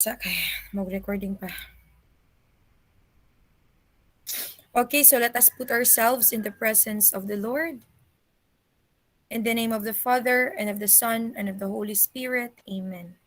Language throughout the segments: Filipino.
Okay, mag-recording pa. Okay, so let us put ourselves in the presence of the Lord. In the name of the Father, and of the Son, and of the Holy Spirit. Amen.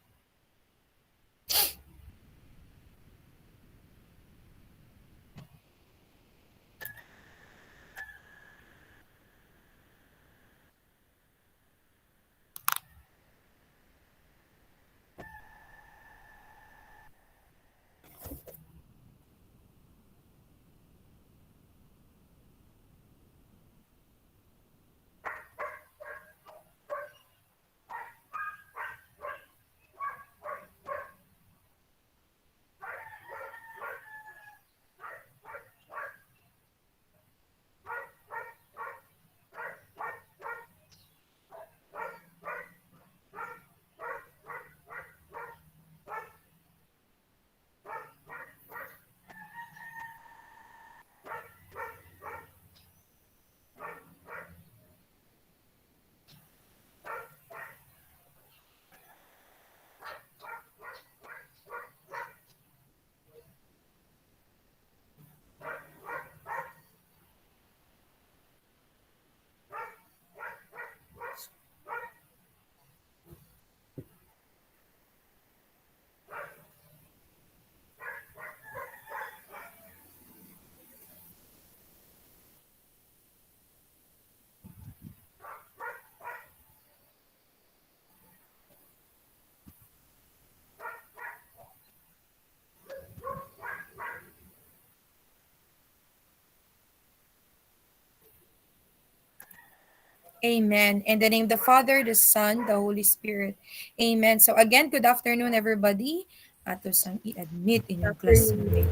Amen. In the name of the Father, the Son, the Holy Spirit. Amen. So again, good afternoon, everybody. Ato sang i-admit inyong classmate.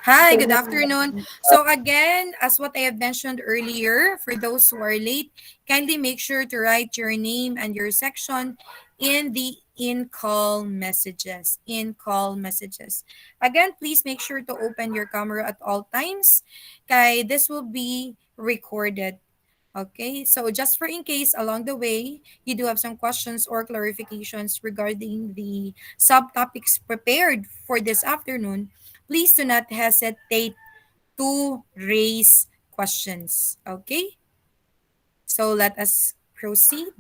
Hi, good afternoon. So again, as what I have mentioned earlier, for those who are late, kindly make sure to write your name and your section in the in-call messages. In-call messages. Again, please make sure to open your camera at all times. Kay, this will be recorded. Okay, so just for in case along the way you do have some questions or clarifications regarding the subtopics prepared for this afternoon, please do not hesitate to raise questions. Okay, so let us proceed.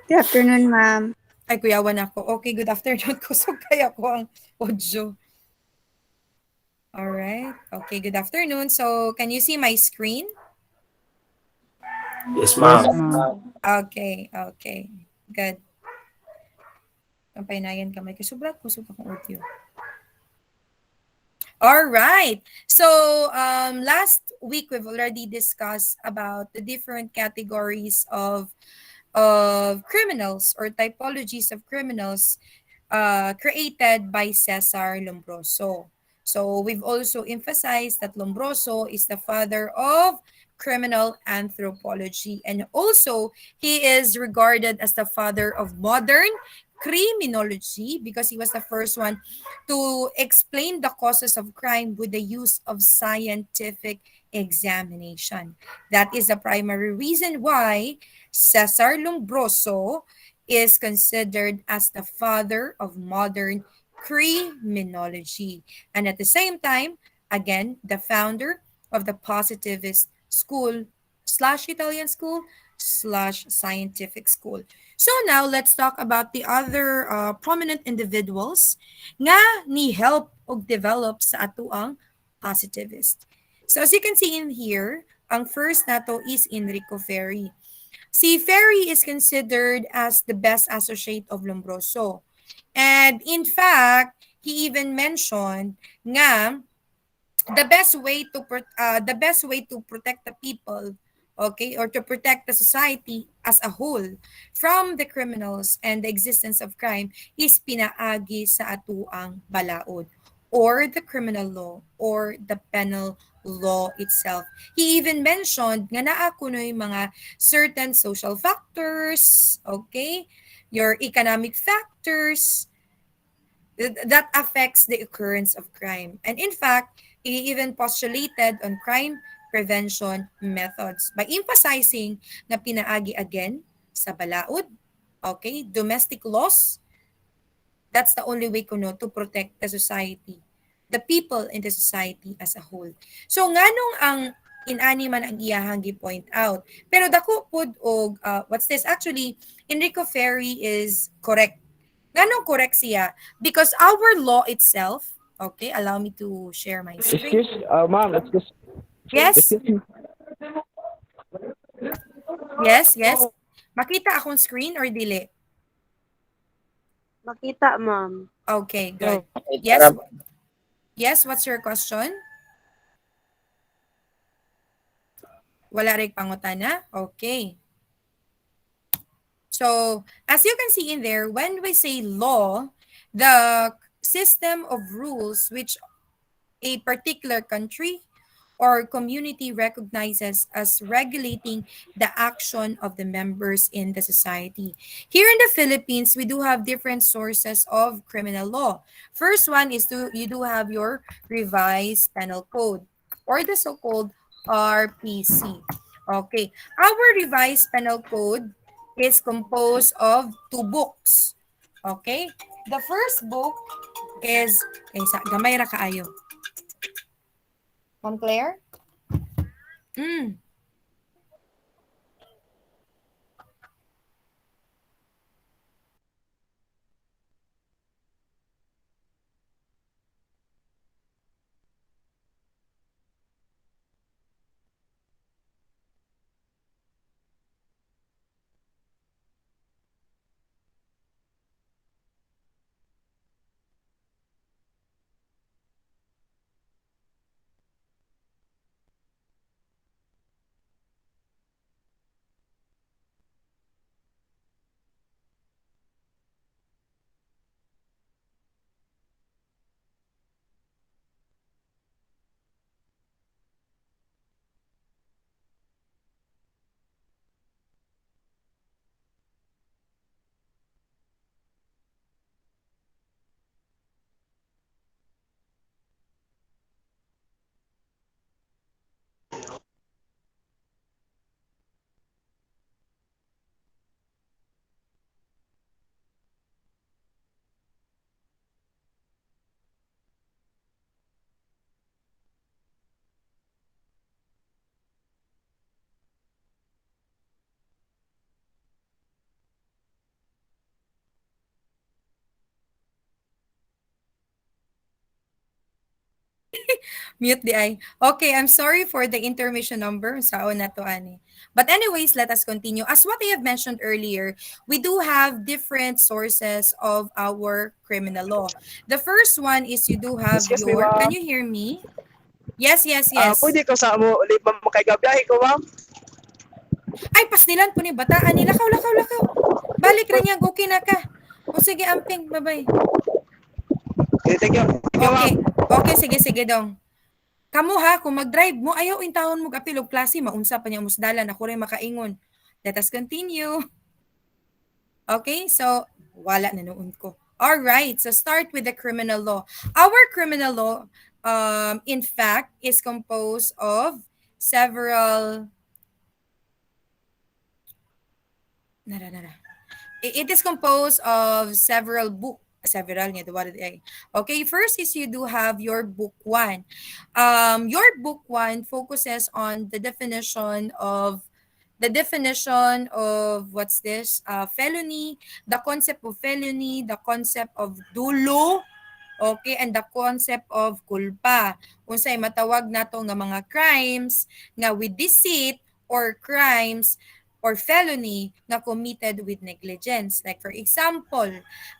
Good afternoon, ma'am. Ay, kuyawan ako. Okay, good afternoon. Kusog kaya ko ang audio. All right. Okay, good afternoon. So, can you see my screen? Yes, Yes, ma'am. ma'am. Okay, okay. Good. Kampaynayan kamay ko. Sobrang kusog akong audio. All right. So last week we've already discussed about the different categories of criminals or typologies of criminals created by Cesar Lombroso. So we've also emphasized that Lombroso is the father of criminal anthropology, and also he is regarded as the father of modern criminology because he was the first one to explain the causes of crime with the use of scientific examination. That is the primary reason why Cesar Lombroso is considered as the father of modern criminology. And at the same time, again, the founder of the Positivist School slash Italian School slash Scientific School. So now let's talk about the other prominent individuals nga ni help og develop sa atuang positivist. So as you can see in here, ang first nato is Enrico Ferri. Si Ferry is considered as the best associate of Lombroso. And in fact, he even mentioned nga the best way to protect the people, okay, or to protect the society as a whole from the criminals and the existence of crime is pinaagi sa atuang balaod or the criminal law or the penal law itself. He even mentioned nga naa kunoy mga certain social factors, okay, your economic factors that affects the occurrence of crime. And in fact, he even postulated on crime prevention methods by emphasizing na pinaagi again sa balaod, okay, domestic laws, That's the only way kuno to protect the society, the people in the society as a whole. So nganong ang inani man ang iyahang gi-point out. Pero dako pod og what's this? Actually, Enrico Ferri is correct. Nganong correct siya? Because our law itself, okay, allow me to share my screen. Ma'am, Yes, excuse me. yes. Makita akong screen or dili? Makita, ma'am. Okay, good. Yes, Para yes, what's your question? Wala rin pangutana? Okay. So, as you can see in there, when we say law, the system of rules which a particular country or community recognizes as regulating the action of the members in the society. Here in the Philippines, we do have different sources of criminal law. First one is you do have your revised penal code or the so-called RPC. Okay. Our revised penal code is composed of two books. Okay? The first book is gamay ra kaayo. Ma'am Claire? Mm. Mute the eye. Okay, I'm sorry for the intermission number. Sao na to, ani. But anyways, let us continue. As what I have mentioned earlier, we do have different sources of our criminal law. The first one is you do have excuse me, your, can ma'am. you hear me? Yes. Pwede ko sa mo ulit makaigabiyahe ko, ma'am. Ay, pasnilan po ni bataan ni. Lakaw. Balik rin niya, okay na ka. O sige, amping, bye-bye. Okay, thank you. Thank you, ma'am. Okay, sige dong. Kamu ha, kung mag-drive mo, ayaw intawon mo kapilog klase, maunsa pa niya musdalan, ako rin makaingon. Let us continue. Okay, so wala na noon ko. All right, so start with the criminal law. Our criminal law, in fact, is composed of several. Nara. It is composed of several book. Several nga, what ay. Okay, first is you do have your book one. Your book one focuses on the definition of what's this felony, the concept of felony, the concept of dulo, okay, and the concept of culpa. Unsay matawag nato nga mga crimes nga with deceit or crimes or felony nga committed with negligence. Like for example,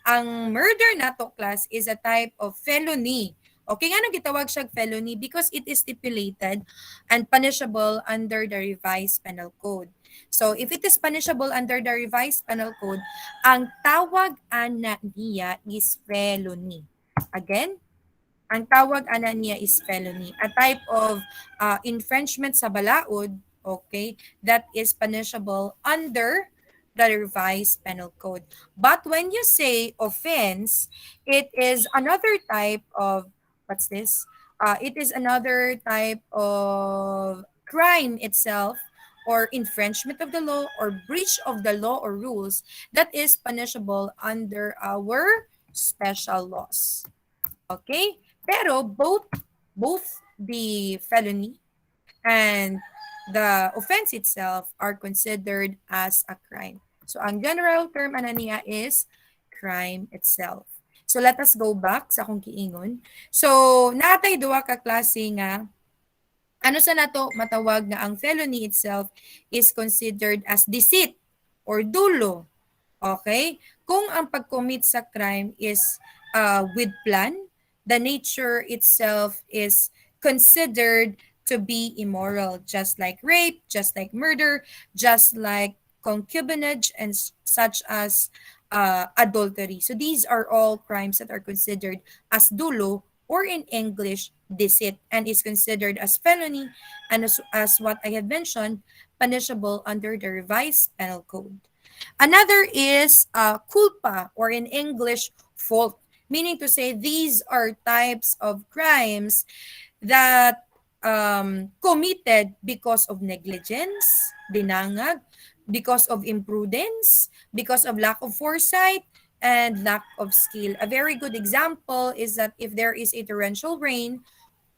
ang murder nato class is a type of felony. Okay, nga nang gitawag siya felony because it is stipulated and punishable under the revised penal code. So, if it is punishable under the revised penal code, ang tawag ana niya is felony. Again, ang tawag ana niya is felony, a type of infringement sa balaod, okay, that is punishable under the revised penal code. But when you say offense, it is another type of, what's this? It is another type of crime itself or infringement of the law or breach of the law or rules that is punishable under our special laws. Okay? Pero both the felony and the offense itself are considered as a crime. So ang general term ana niya is crime itself. So let us go back sa akong kiingon. So natay duha ka klase nga ano sa nato matawag nga ang felony itself is considered as deceit or dulo. Okay? Kung ang pag-commit sa crime is with plan, the nature itself is considered to be immoral, just like rape, just like murder, just like concubinage, and such as adultery. So these are all crimes that are considered as dulo, or in English, deceit, and is considered as felony, and as what I have mentioned, punishable under the revised penal code. Another is culpa, or in English, fault, meaning to say these are types of crimes that committed because of negligence, dinangag, because of imprudence, because of lack of foresight, and lack of skill. A very good example is that if there is a torrential rain,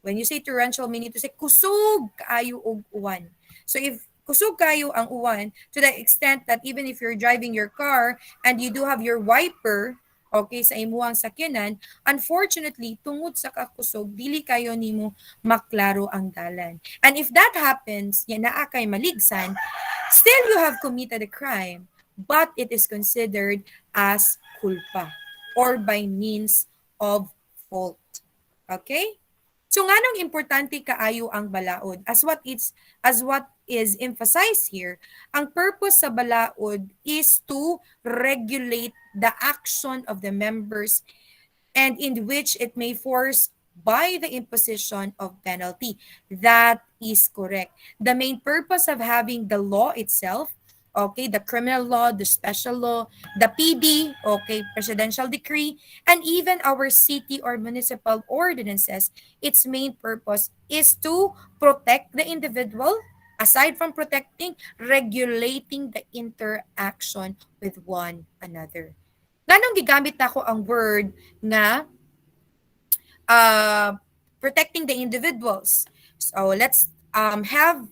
when you say torrential, meaning to say kusog kaayo og uwan. So if kusog kayo ang uwan to the extent that even if you're driving your car and you do have your wiper, okay, sa imuhang sakyanan, unfortunately, tungod sa kakusog, dili kayo nimo maklaro ang dalan. And if that happens, yan naa kay maligsan, still you have committed a crime, but it is considered as culpa or by means of fault. Okay? So nganong importante kaayo ang balaod? As what is emphasized here, ang purpose sa balaod is to regulate the action of the members and in which it may force by the imposition of penalty. That is correct. The main purpose of having the law itself, okay, the criminal law, the special law, the PD, okay, presidential decree, and even our city or municipal ordinances, its main purpose is to protect the individual, aside from protecting, regulating the interaction with one another. Nganong gigamit nako ang word na uh, protecting the individuals. So let's have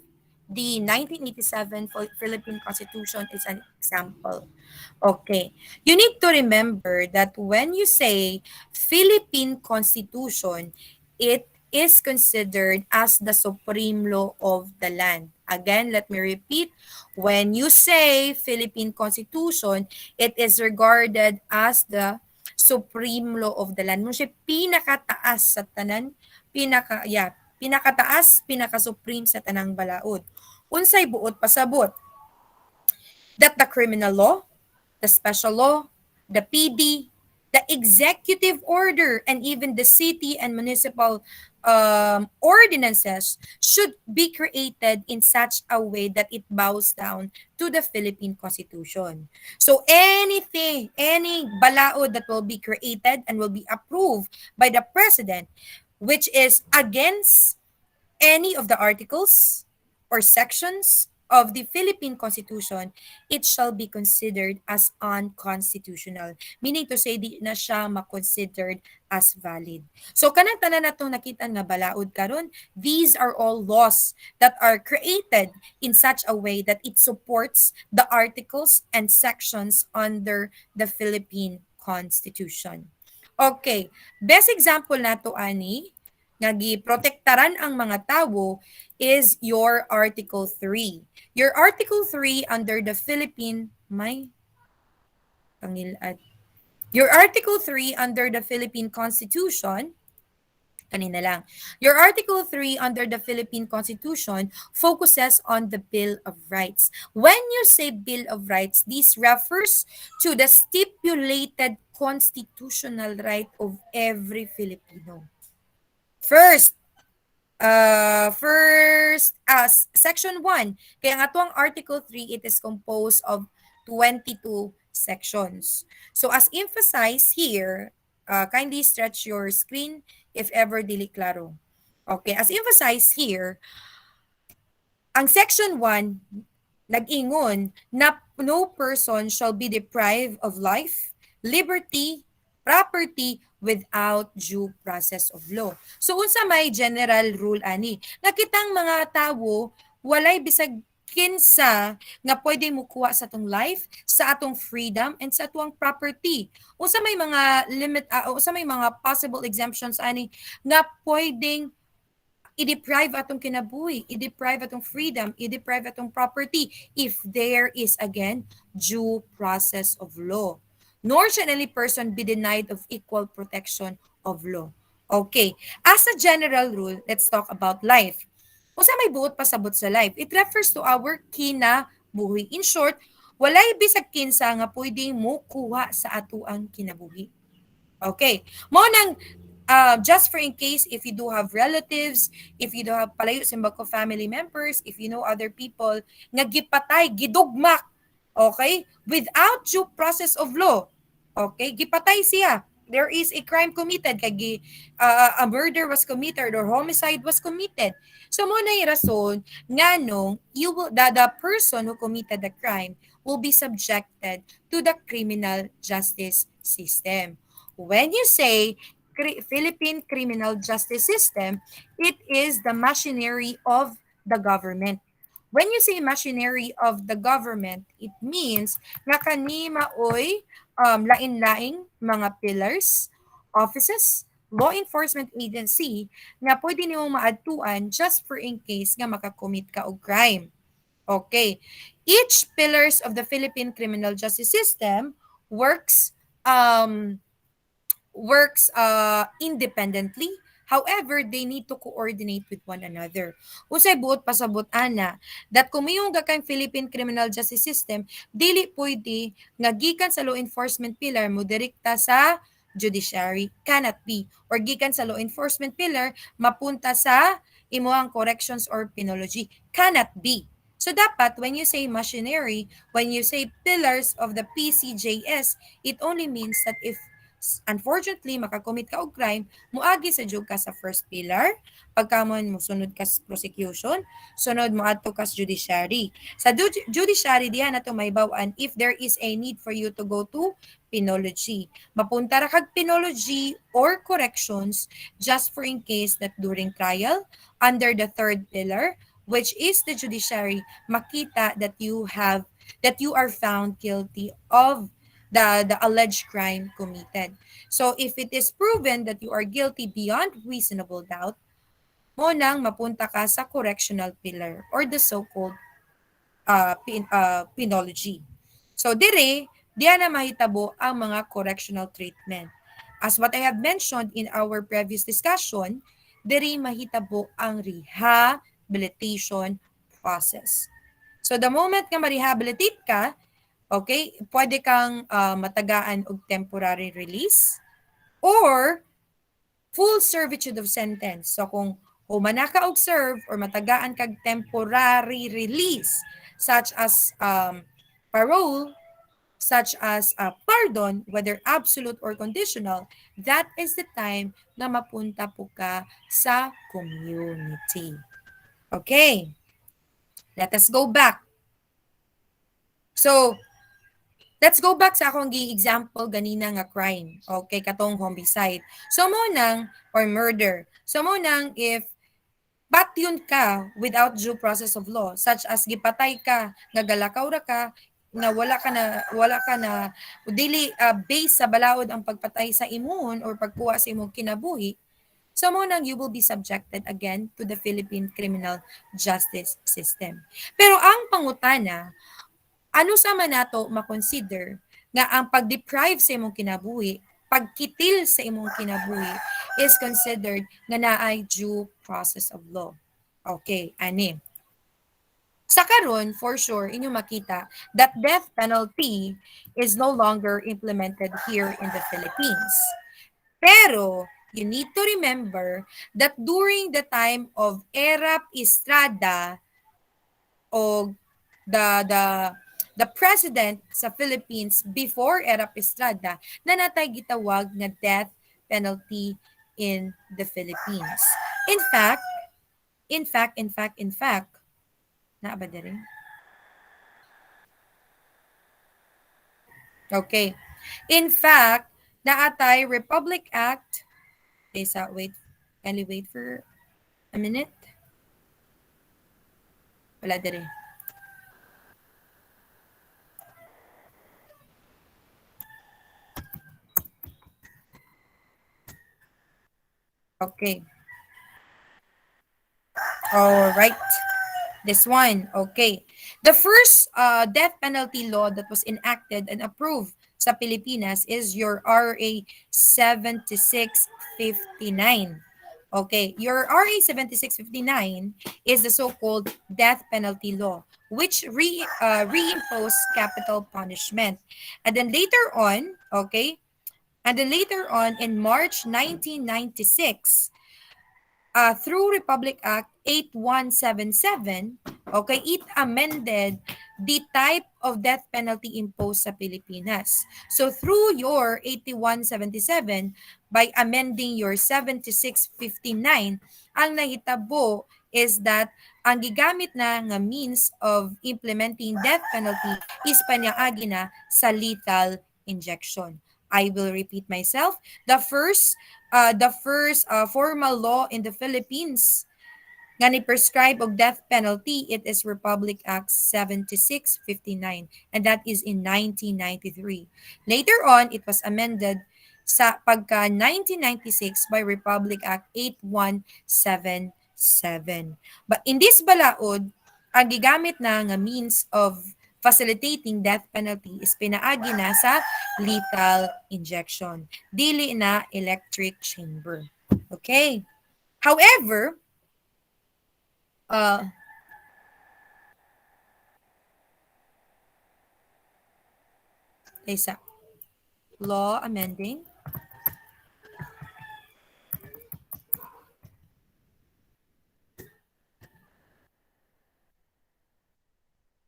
the 1987 Philippine Constitution is an example. Okay. You need to remember that when you say Philippine Constitution, it is considered as the supreme law of the land. Again, let me repeat. When you say Philippine Constitution, it is regarded as the supreme law of the land. Mo siya pinakataas sa tanan, pinakataas, pinaka-supreme sa tanang balaod. Unsay buot pasabot that the criminal law, the special law, the PD, the executive order, and even the city and municipal ordinances should be created in such a way that it bows down to the Philippine Constitution. So anything, any balaod that will be created and will be approved by the President, which is against any of the articles or sections of the Philippine Constitution, it shall be considered as unconstitutional. Meaning to say, di na siya ma-considered as valid. So, kanang tanan na itong nakita nga balaod karon, these are all laws that are created in such a way that it supports the articles and sections under the Philippine Constitution. Okay, best example nato ani nga giprotektaran ang mga tawo is your Article 3. Your Article 3 under the Philippine Your Article 3 under the Philippine Constitution, kanina lang. Your Article 3 under the Philippine Constitution focuses on the Bill of Rights. When you say Bill of Rights, this refers to the stipulated constitutional right of every Filipino. First, Section 1. Kaya nga ito ang Article 3, it is composed of 22 sections. So as emphasized here, kindly stretch your screen if ever dili klaro. Okay, as emphasized here, ang Section 1, nag-ingon na no person shall be deprived of life, liberty, property without due process of law. So unsa may general rule ani? Nakitang mga tawo walay bisag kinsa nga pwede mo kuha sa atong life, sa atong freedom, and sa atong property. Unsa may mga unsa may mga possible exemptions ani nga pwedeng i-deprive atong kinabuhi, i-deprive atong freedom, i-deprive atong property if there is, again, due process of law. Nor should any person be denied of equal protection of law. Okay. As a general rule, let's talk about life. Kung sa may buot pasabot sa life, it refers to our kinabuhi. In short, walay bisag kinsa nga pwedeng mo kuha sa atuang kinabuhi. Okay. Mo nang just for in case if you do have relatives, if you do have palayo simbako family members, if you know other people nga gipatay, gidugmak, okay, without due process of law. Okay, gipatay siya. There is a crime committed, kay a murder was committed or homicide was committed. So mo na yung rason nga no, the person who committed the crime will be subjected to the criminal justice system. When you say Philippine criminal justice system, it is the machinery of the government. When you say machinery of the government, it means nga kani maoy lain-laing mga pillars, offices, law enforcement agency nga pwede nimo maadtuan just for in case nga makakommit ka og crime. Okay. Each pillars of the Philippine criminal justice system works um independently. However, they need to coordinate with one another. Usay buot pasabot ana that kung mayong gakang Philippine criminal justice system, dili pwede nga gikan sa law enforcement pillar mo direkta sa judiciary, cannot be. Or gikan sa law enforcement pillar mapunta sa imuang corrections or penology, cannot be. So dapat when you say machinery, when you say pillars of the PCJS, it only means that if unfortunately makakomit ka og crime, muagi sa jud ka sa first pillar, pagkamon mo sunod ka sa prosecution, sunod mo adto ka sa judiciary. Sa judiciary diha nato mahibaw-an if there is a need for you to go to penology. Mapunta ra kag penology or corrections just for in case that during trial under the third pillar, which is the judiciary, makita that you are found guilty of the alleged crime committed. So if it is proven that you are guilty beyond reasonable doubt, mo nang mapunta ka sa correctional pillar or the so-called penology. So dire, diyan na mahitabo ang mga correctional treatment. As what I have mentioned in our previous discussion, dire mahitabo ang rehabilitation process. So the moment nga ma-rehabilitate ka, okay, pwede kang matagaan og temporary release or full servitude of sentence. So kung humana ka og serve or matagaan kag temporary release such as parole, such as pardon, whether absolute or conditional, that is the time na mapunta po ka sa community. Okay, let us go back. So, let's go back sa akong gi-example ganina nga crime. Okay, katong homicide. So mo nang, or murder. So mo nang if patyon ka without due process of law, such as gipatay ka, nga galakaw ra ka, na wala ka na dili based sa balaod ang pagpatay sa imon or pagkuha sa imong kinabuhi, so mo nang you will be subjected again to the Philippine criminal justice system. Pero ang pangutana, ano sa man nato makonsider nga ang pag-deprive sa imong kinabuhi, pagkitil sa imong kinabuhi is considered nga naay due process of law. Okay, ani. Sa karon, for sure, inyo makita that death penalty is no longer implemented here in the Philippines. Pero, you need to remember that during the time of Erap Estrada o the president sa Philippines before Erap Estrada na natay gitawag nga death penalty in the Philippines. In fact, na ba diri? Okay. In fact, naatay Republic Act. Isa, wait. Can you wait for a minute? Wala dire. Okay. All right. This one. Okay. The first death penalty law that was enacted and approved sa Pilipinas is your RA 7659. Okay, your RA 7659 is the so-called death penalty law, which reimposed capital punishment. And then later on, okay, and then later on in March 1996, through Republic Act 8177, okay, it amended the type of death penalty imposed sa Pilipinas. So through your 8177, by amending your 7659, ang nahitabo is that ang gigamit na nga means of implementing death penalty is paniagi na sa lethal injection. I will repeat myself. The first formal law in the Philippines nga ni-prescribe og death penalty, it is Republic Act 7659, and that is in 1993. Later on, it was amended sa pagka 1996 by Republic Act 8177. But in this balaod, ang gigamit na nga means of facilitating death penalty is pinaagi na sa lethal injection, dili na electric chamber. Okay. However, uh, isa, law amending.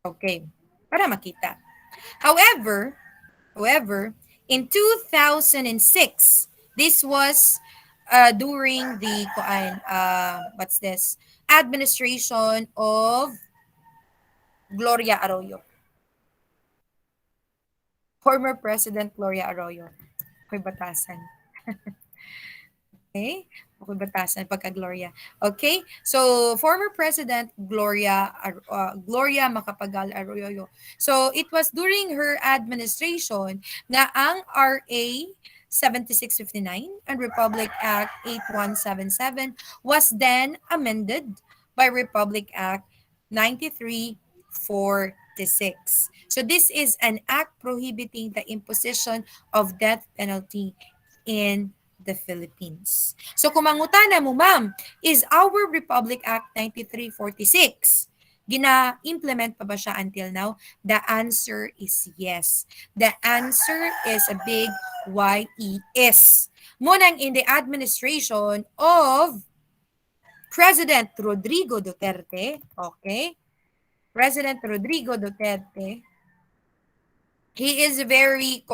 Okay, para makita. However, in 2006, this was during the what's this? Administration of Gloria Arroyo. Former President Gloria Arroyo. Ako'y batasan. Okay? Ako'y batasan pagka Gloria. Okay? So, former President Gloria Macapagal Arroyo. So, it was during her administration na ang RA 7659 and Republic Act 8177 was then amended by Republic Act 9346. So this is an act prohibiting the imposition of death penalty in the Philippines. So kung mangutana mo, ma'am, is our Republic Act 9346 gina-implement pa ba siya until now? The answer is yes. The answer is a big YES. Munang in the administration of President Rodrigo Duterte, okay? President Rodrigo Duterte, he is very,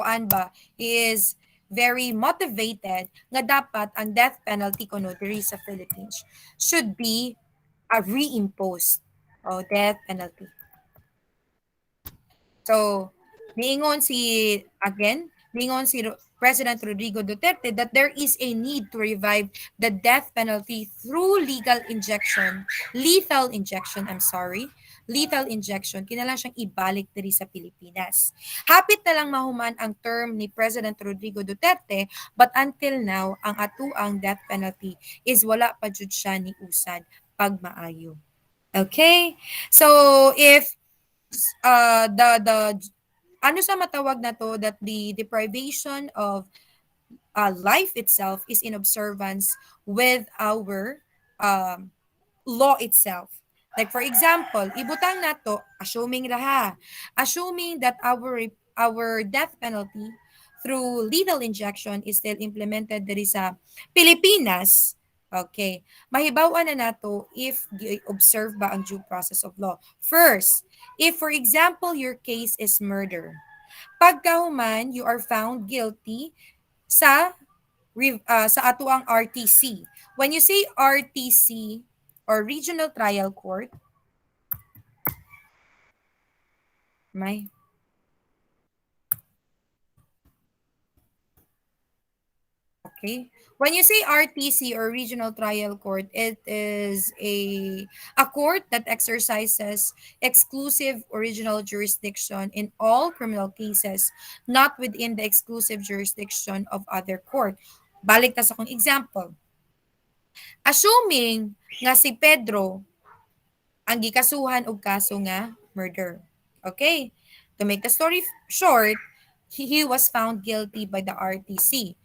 he is very motivated nga dapat ang death penalty kuno diri sa Philippines should be a reimposed death penalty. So, niingon si President Rodrigo Duterte that there is a need to revive the death penalty through lethal injection, kinalang siyang ibalik diri sa Pilipinas. Hapit na lang mahuman ang term ni President Rodrigo Duterte, but until now, ang atuang death penalty is wala pa jud siya ni usad pagmaayo. Okay? So, if the ano sa matawag na to, that the deprivation of life itself is in observance with our law itself. Like for example, ibutang nato, assuming that our death penalty through lethal injection is still implemented diri sa Pilipinas. Okay. Mahibaw-an na nato if observe ba ang due process of law. First, if for example your case is murder, pagkahuman you are found guilty sa sa atuang RTC. When you say RTC or Regional Trial Court, may Okay. When you say RTC or Regional Trial Court, it is a court that exercises exclusive original jurisdiction in all criminal cases, not within the exclusive jurisdiction of other court. Balik ta sa akong example. Assuming nga si Pedro ang gikasuhan og kaso nga murder. Okay? To make the story short, he was found guilty by the RTC.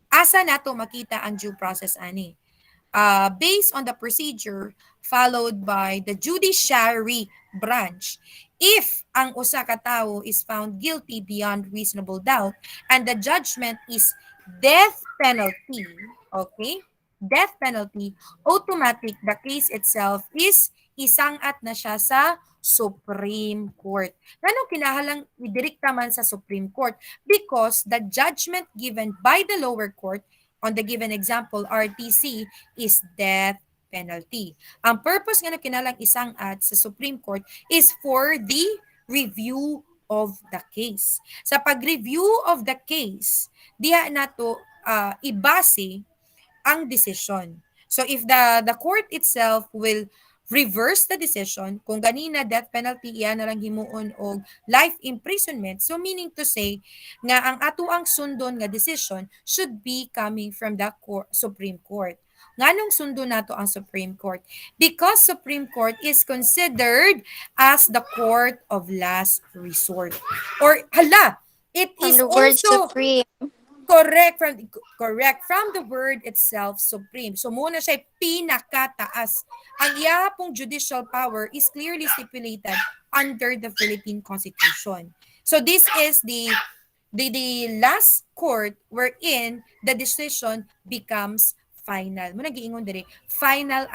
Asa nato makita ang due process ani? Based on the procedure followed by the judiciary branch. If ang usa ka tawo is found guilty beyond reasonable doubt and the judgment is death penalty, okay? Death penalty, automatic the case itself is isangat na siya sa Supreme Court. Ngano kinahanglang idirekta man sa Supreme Court? Because the judgment given by the lower court on the given example, RTC, is death penalty. Ang purpose nga na kinalang isang at sa Supreme Court is for the review of the case. Sa pag-review of the case, diha nato ibase ang decision. So if the court itself will reverse the decision, kung ganina death penalty iya na lang himuon og life imprisonment, so meaning to say nga ang ato ang sundon nga decision should be coming from the Supreme Court. Nganong sundo nato ang Supreme Court? Because Supreme Court is considered as the court of last resort. Or hala, it From is the word also supreme. correct from the word itself, supreme. So muna siya pinakataas. Ang iya pong judicial power is clearly stipulated under the Philippine Constitution. So this is the last court wherein the decision becomes final. Muna giingon diri, final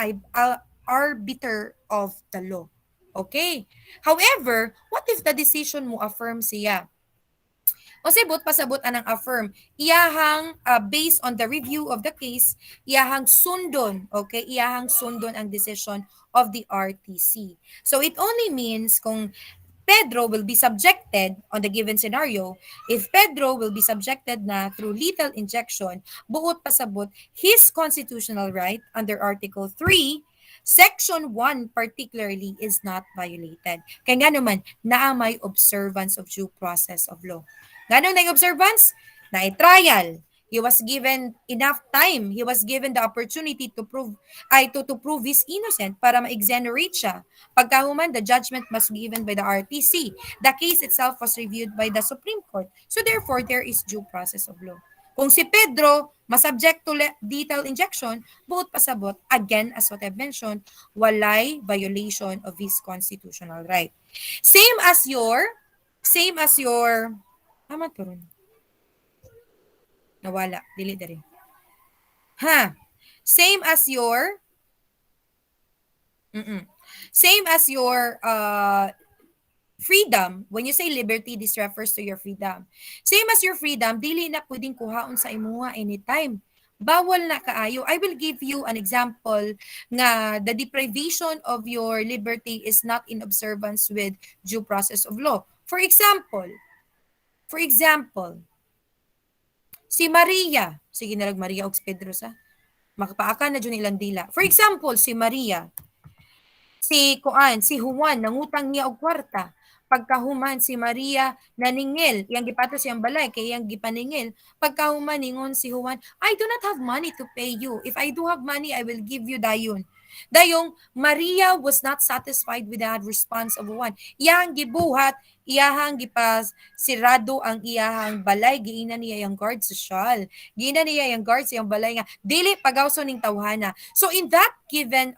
arbiter of the law. Okay? However, what if the decision mo affirm siya? O sibot pasabot anang affirm, iyahang based on the review of the case, iyahang sundon, okay? Iyahang sundon ang decision of the RTC. So it only means kung Pedro will be subjected on the given scenario, if Pedro will be subjected na through lethal injection, buot pasabot his constitutional right under Article 3, Section 1 particularly is not violated. Kaya nga naman, naa may observance of due process of law. Ganun na observance? Na trial. He was given enough time. He was given the opportunity to prove his innocent para ma-exonerate siya. Pagkahuman, the judgment must be given by the RTC. The case itself was reviewed by the Supreme Court. So therefore, there is due process of law. Kung si Pedro masubject to lethal injection, buot pasabot, again, as what I've mentioned, walay violation of his constitutional right. Same as your, tama to ron. Nawala, dili dari. Same as your, freedom. When you say liberty, this refers to your freedom. Same as your freedom, dili na pwedeng kuhaon sa imuha anytime. Bawal na kaayo. I will give you an example nga the deprivation of your liberty is not in observance with due process of law. For example, si Maria, sige nalag Maria og Pedro sa, makapaaka na dyan ilang dila. For example, si Maria, si Juan, nangutang niya og kwarta. Pagkahuman si Maria naningil, iyang gipato siyang balay kay iyang gipaningil. Pagkahuman ningon si Juan, I do not have money to pay you. If I do have money, I will give you dayon. Dayong Maria was not satisfied with that response of Juan. Iyang gibuhat, iyahang gipas sirado ang iyahang balay, giina niya yung guard social. Giina niya yung guard sa iyang balay nga dili pagawso ning tawhana. So in that given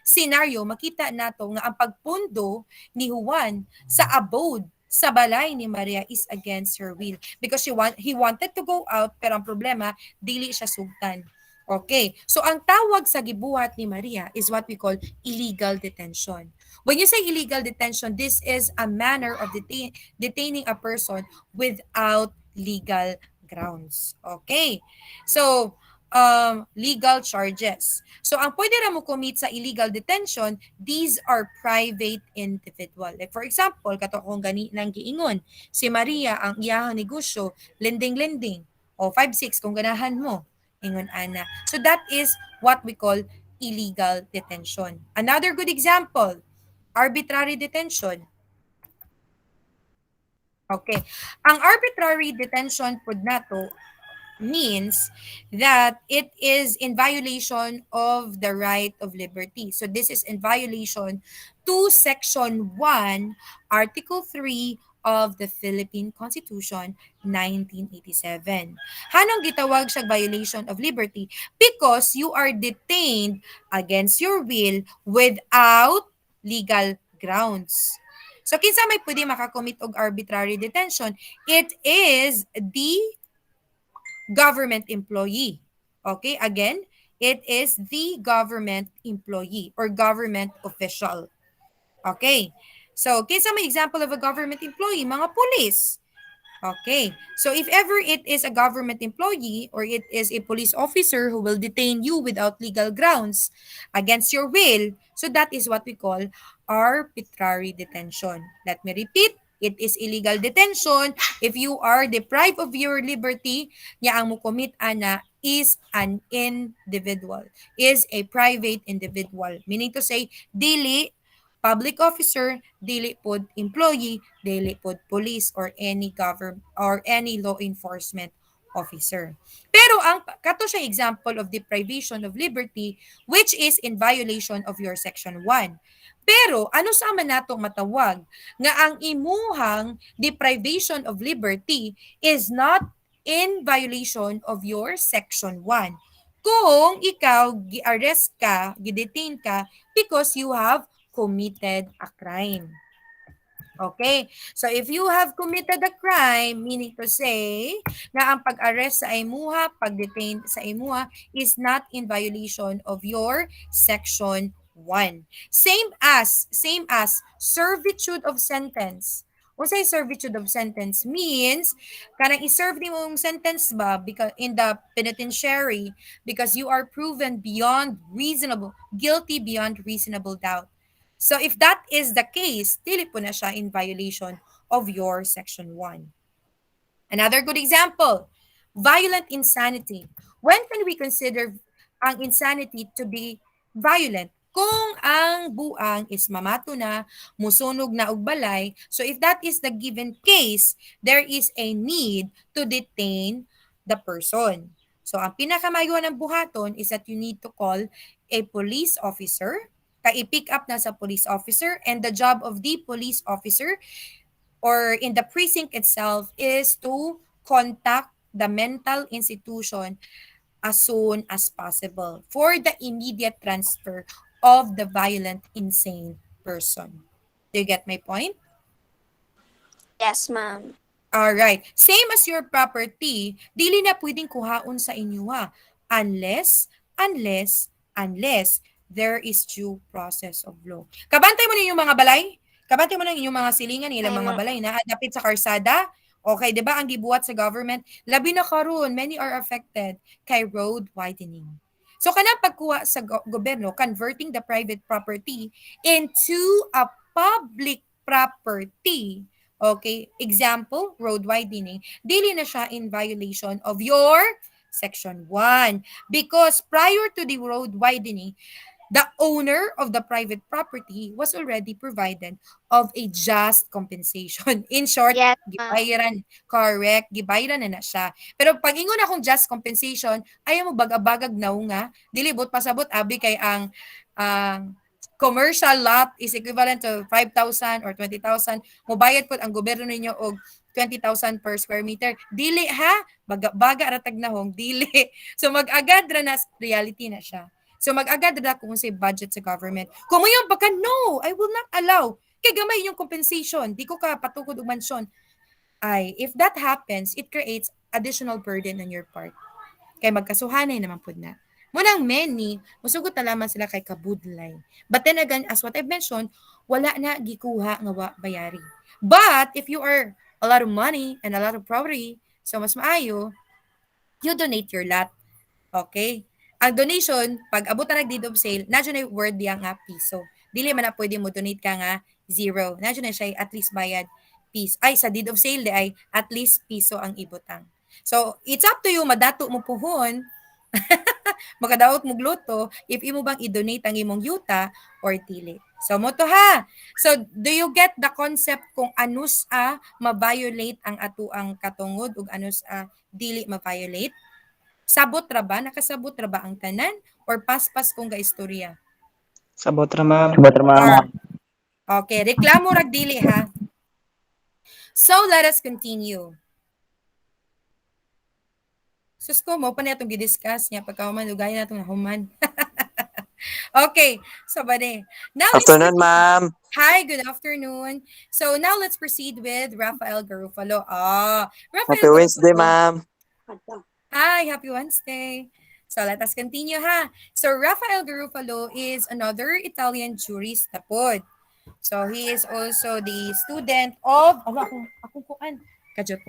scenario, makita nato nga ang pagpundo ni Juan sa abode sa balay ni Maria is against her will because he wanted to go out pero ang problema dili siya sugtan. Okay. So ang tawag sa gibuhat ni Maria is what we call illegal detention. When you say illegal detention, this is a manner of detaining a person without legal grounds. Okay. So legal charges. So ang pwede ra mo commit sa illegal detention, these are private individual. Like for example, kato kung gani nang giingon, si Maria ang iyang negosyo, lending-lending. O 5-6 kung ganahan mo. Ingon ana. So that is what we call illegal detention. Another good example, arbitrary detention. Okay. Ang arbitrary detention pud nato means that it is in violation of the right of liberty. So this is in violation to Section 1, Article 3 of the Philippine Constitution 1987. Hanong gitawag siya violation of liberty? Because you are detained against your will without legal grounds. So kinsa may pwede makakommit og arbitrary detention? It is the government employee. Okay, again, it is the government employee or government official. Okay, so kinsa may example of a government employee? Mga police. Okay. So if ever it is a government employee or it is a police officer who will detain you without legal grounds against your will, so that is what we call arbitrary detention. Let me repeat. It is illegal detention if you are deprived of your liberty, nya ang mukomit ana is an individual, is a private individual. Meaning to say, dili public officer, dili pod employee, dili pod police or any government or any law enforcement officer. Pero ang kato siya example of deprivation of liberty which is in violation of your section 1. Pero ano sa man natong matawag nga ang imuhang deprivation of liberty is not in violation of your section 1. Kung ikaw gi-arrest ka, gi-detain ka because you have committed a crime. Okay? So if you have committed a crime, meaning to say na ang pag-arrest sa imuha, pag-detain sa imuha is not in violation of your section 1. Same as servitude of sentence. Unsay servitude of sentence means kanang i-serve ni mong sentence ba because in the penitentiary because you are proven beyond reasonable guilty beyond reasonable doubt. So if that is the case, dili po na siya in violation of your section 1. Another good example, violent insanity. When can we consider ang insanity to be violent? Kung ang buang is mamato na, musunog na og balay, so if that is the given case, there is a need to detain the person. So ang pinakamayo ng buhaton is that you need to call a police officer, ka-i-pick up na sa police officer, and the job of the police officer or in the precinct itself is to contact the mental institution as soon as possible for the immediate transfer of the violent, insane person. Do you get my point? Yes, ma'am. Alright. Same as your property, dili na pwedeng kuhaon sa inyo unless there is due process of law. Kabantay mo ninyong mga balay? Kabantay mo na inyong mga silingan, ilang mga balay na dapit sa karsada? Okay, di ba ang gibuhat sa government? Labi na karon, many are affected kay road widening. So kanang pagkuha sa gobyerno, converting the private property into a public property. Okay, example, road widening. Dili na siya in violation of your section 1 because prior to the road widening, the owner of the private property was already provided of a just compensation. In short, Yes, ma'am. gibayaran, correct, gibayaran na siya. Pero pag ingon akong just compensation, ayaw mo bagag-bagag na nga, dilibot pasabot abi kay ang commercial lot is equivalent to 5,000 or 20,000. Mobayad po ang gobyerno ninyo og 20,000 per square meter. Dili ha, baga ratag na hong dili. So mag-agad ra na reality na siya. So mag-agad na kung say budget sa government. Kung ngayon baka no, I will not allow. Kay gamay yung compensation. Di ko ka patukod og mansyon. Ay, if that happens, it creates additional burden on your part. Kay magkasuhanay naman po na. Munang many, musugot na lamang sila kay kabudlay. But then again, as what I've mentioned, wala na gikuha nga bayari. But if you are a lot of money and a lot of property, so mas maayo, you donate your lot. Okay? Ang donation, pag abot na nag-deed of sale, na dyan ay word diya nga piso. Dili man na pwede mo donate ka nga zero. Na dyan na siya at least bayad piso. Ay, sa deed of sale di ay at least piso ang ibutang. So, it's up to you, madato mo puhon, makadaot mo gluto, if imo bang i-donate ang imong yuta or dili. So, mo to ha. So, do you get the concept kung anus ma-violate ang atuang katungod ug anus dili ma-violate? Sabot ra ba? Nakasabot ra ba ang tanan? Or paspas kung gaistorya? Sabot ra ma'am. Or, okay, reklamo rag dili ha. So, let us continue. Sus ko, mo pa na itong gidiscuss niya pagkahuman, lugay na itong nahuman. Okay, so bade. Now let's Afternoon ma'am. Hi, good afternoon. So now let's proceed with Raphael Garufalu. Happy Raphael Wednesday Garufalu. ma'am. Hi, happy Wednesday. So let us continue ha. So Raphael Garufalu is another Italian jurist na pod. So he is also the student of akong kuan. Kajot.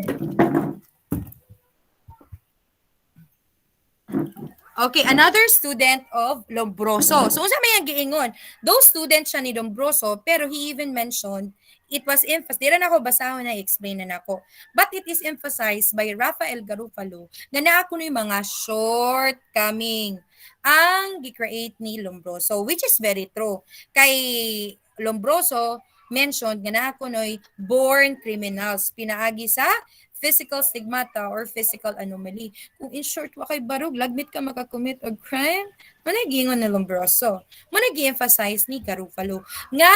Okay, another student of Lombroso. So, unsa may ang giingon? Those students siya ni Lombroso, pero he even mentioned, it was emphasized, di rin ako basahon na explain na nako. But it is emphasized by Raphael Garufalu na naako yung mga shortcoming ang gi-create ni Lombroso, which is very true. Kay Lombroso, mentioned nga naako born criminals, pinaagi sa physical stigmata or physical anomaly. Kung in short, wakay barog, lagmit ka makakommit og crime, managingon na Lombroso. Managi-emphasize ni Garufalu nga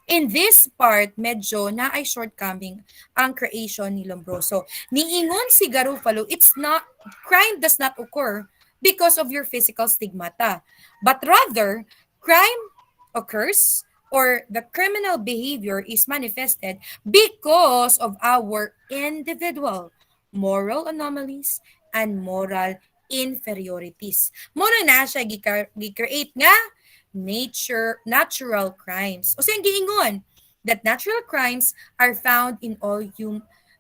in this part, medyo na ay shortcoming ang creation ni Lombroso. Niingon si Garufalu, crime does not occur because of your physical stigmata, but rather, crime occurs or the criminal behavior is manifested because of our individual moral anomalies and moral inferiorities. Muna na siya gi-create nga natural crimes. O siya giingon that natural crimes are found in all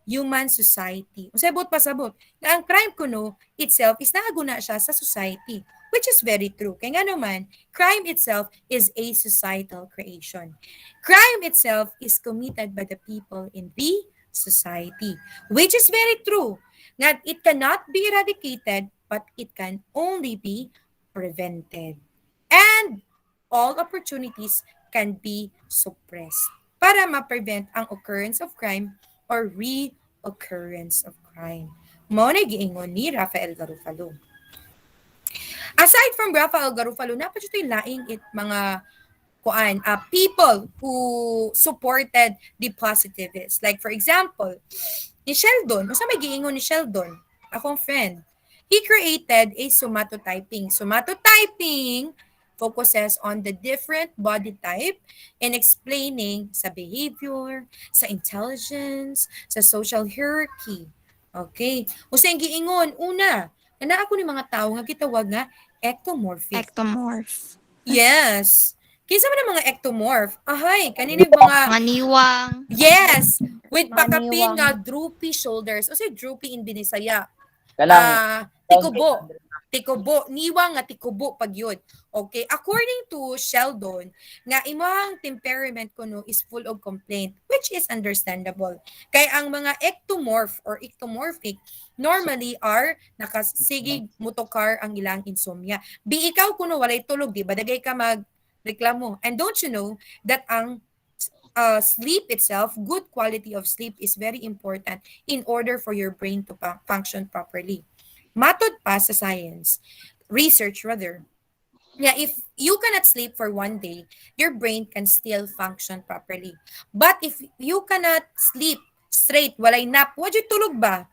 human society. O sabot pasabot na ang crime kuno itself is naaguna siya sa society, which is very true. Kaya nga naman, crime itself is a societal creation. Crime itself is committed by the people in the society, which is very true. That it cannot be eradicated, but it can only be prevented. And all opportunities can be suppressed para ma-prevent ang occurrence of crime or reoccurrence of crime. Mao na giingon ni Raphael Garufalu. Aside from Raphael Garufalu, napad ito yung laing mga people who supported the positivists. Like for example, ni Sheldon, basta may giingon ni Sheldon, akong friend, he created a somatotyping. Somatotyping focuses on the different body type and explaining sa behavior, sa intelligence, sa social hierarchy. Okay. Usay giingon, una, na ako ni mga tao nga gitawag nga ectomorphic. Ectomorph. Yes. Kinsa man ang mga ectomorph? Ahay, kaninag mga Maniwang. yes, with Mga pakapin niwang. nga droopy shoulders. O say droopy in Binisaya. Kanang Tikubo, niwang nga tikubo pag yun. Okay, according to Sheldon, nga imong temperament kuno is full of complaint, which is understandable. Kay ang mga ectomorph or ectomorphic normally are nakasigig motokar ang ilang insomnia. Bi ikaw kuno walay tulog, di ba? Dagay ka magreklamo. And don't you know that ang sleep itself, good quality of sleep is very important in order for your brain to function properly. Matod pa sa science, research rather, if you cannot sleep for one day, your brain can still function properly. But if you cannot sleep straight, walay nap, wadyo tulog ba?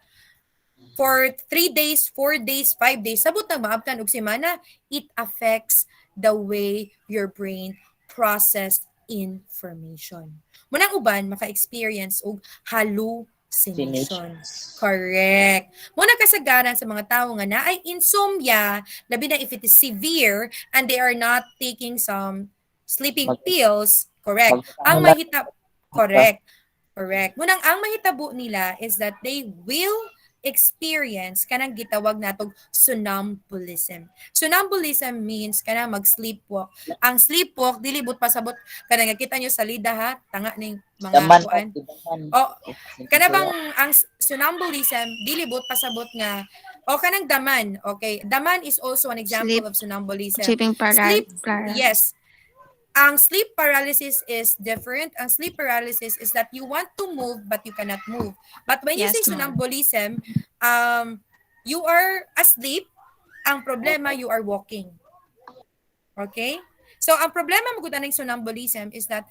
For 3 days, 4 days, 5 days, sabot na maabtan og semana, it affects the way your brain process information. Munang uban, maka-experience og hallucination. Correct. Muna kasagaran sa mga tao nga na ay insomnia, labi na if it is severe and they are not taking some sleeping pills, correct. Correct. Munang ang mahitabo nila is that they will experience kanang gitawag natog sonambulism. Sonambulism means kanang mag-sleepwalk. Ang sleepwalk dilibot pasabot kanang kita nyo sa lida ha, tanga ning mga Daman o kuan. daman. O kana bang Siguro. ang sonambulism dilibot pasabot nga o kanang daman. Okay, daman is also an example Sleep. of sonambulism. Sleeping Sleep, paralysis. yes, ang sleep paralysis is different. Ang sleep paralysis is that you want to move but you cannot move. But when you say Yes, ma'am. sonambulism, you are asleep. Ang problema, you are walking. Okay? So, ang problema mo ng sonambulism is that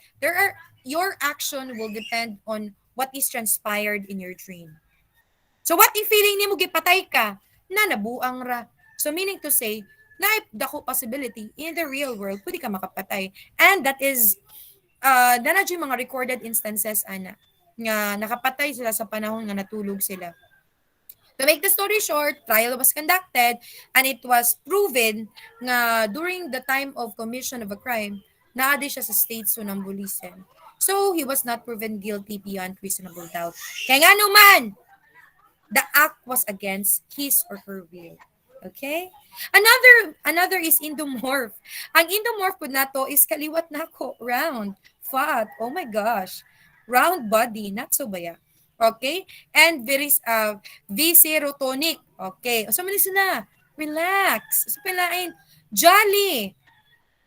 your action will depend on what is transpired in your dream. So, what if feeling ni mo gipatay ka? Na nabuang ra. So, meaning to say, na dako possibility in the real world, pwede ka makapatay. And that is na yung mga recorded instances ana nga nakapatay sila sa panahon nga natulog sila. To make the story short, trial was conducted and it was proven nga during the time of commission of a crime, naadi siya sa state sonambulism. So, he was not proven guilty beyond reasonable doubt. Kaya nga naman, the act was against his or her will. Okay? Another is endomorph. Ang endomorph po nato is kaliwat nako, round, fat. Oh my gosh. Round body, not so baya. Okay? And very viscerotonic. Okay. So manis na. Relax. So pilain. Jolly.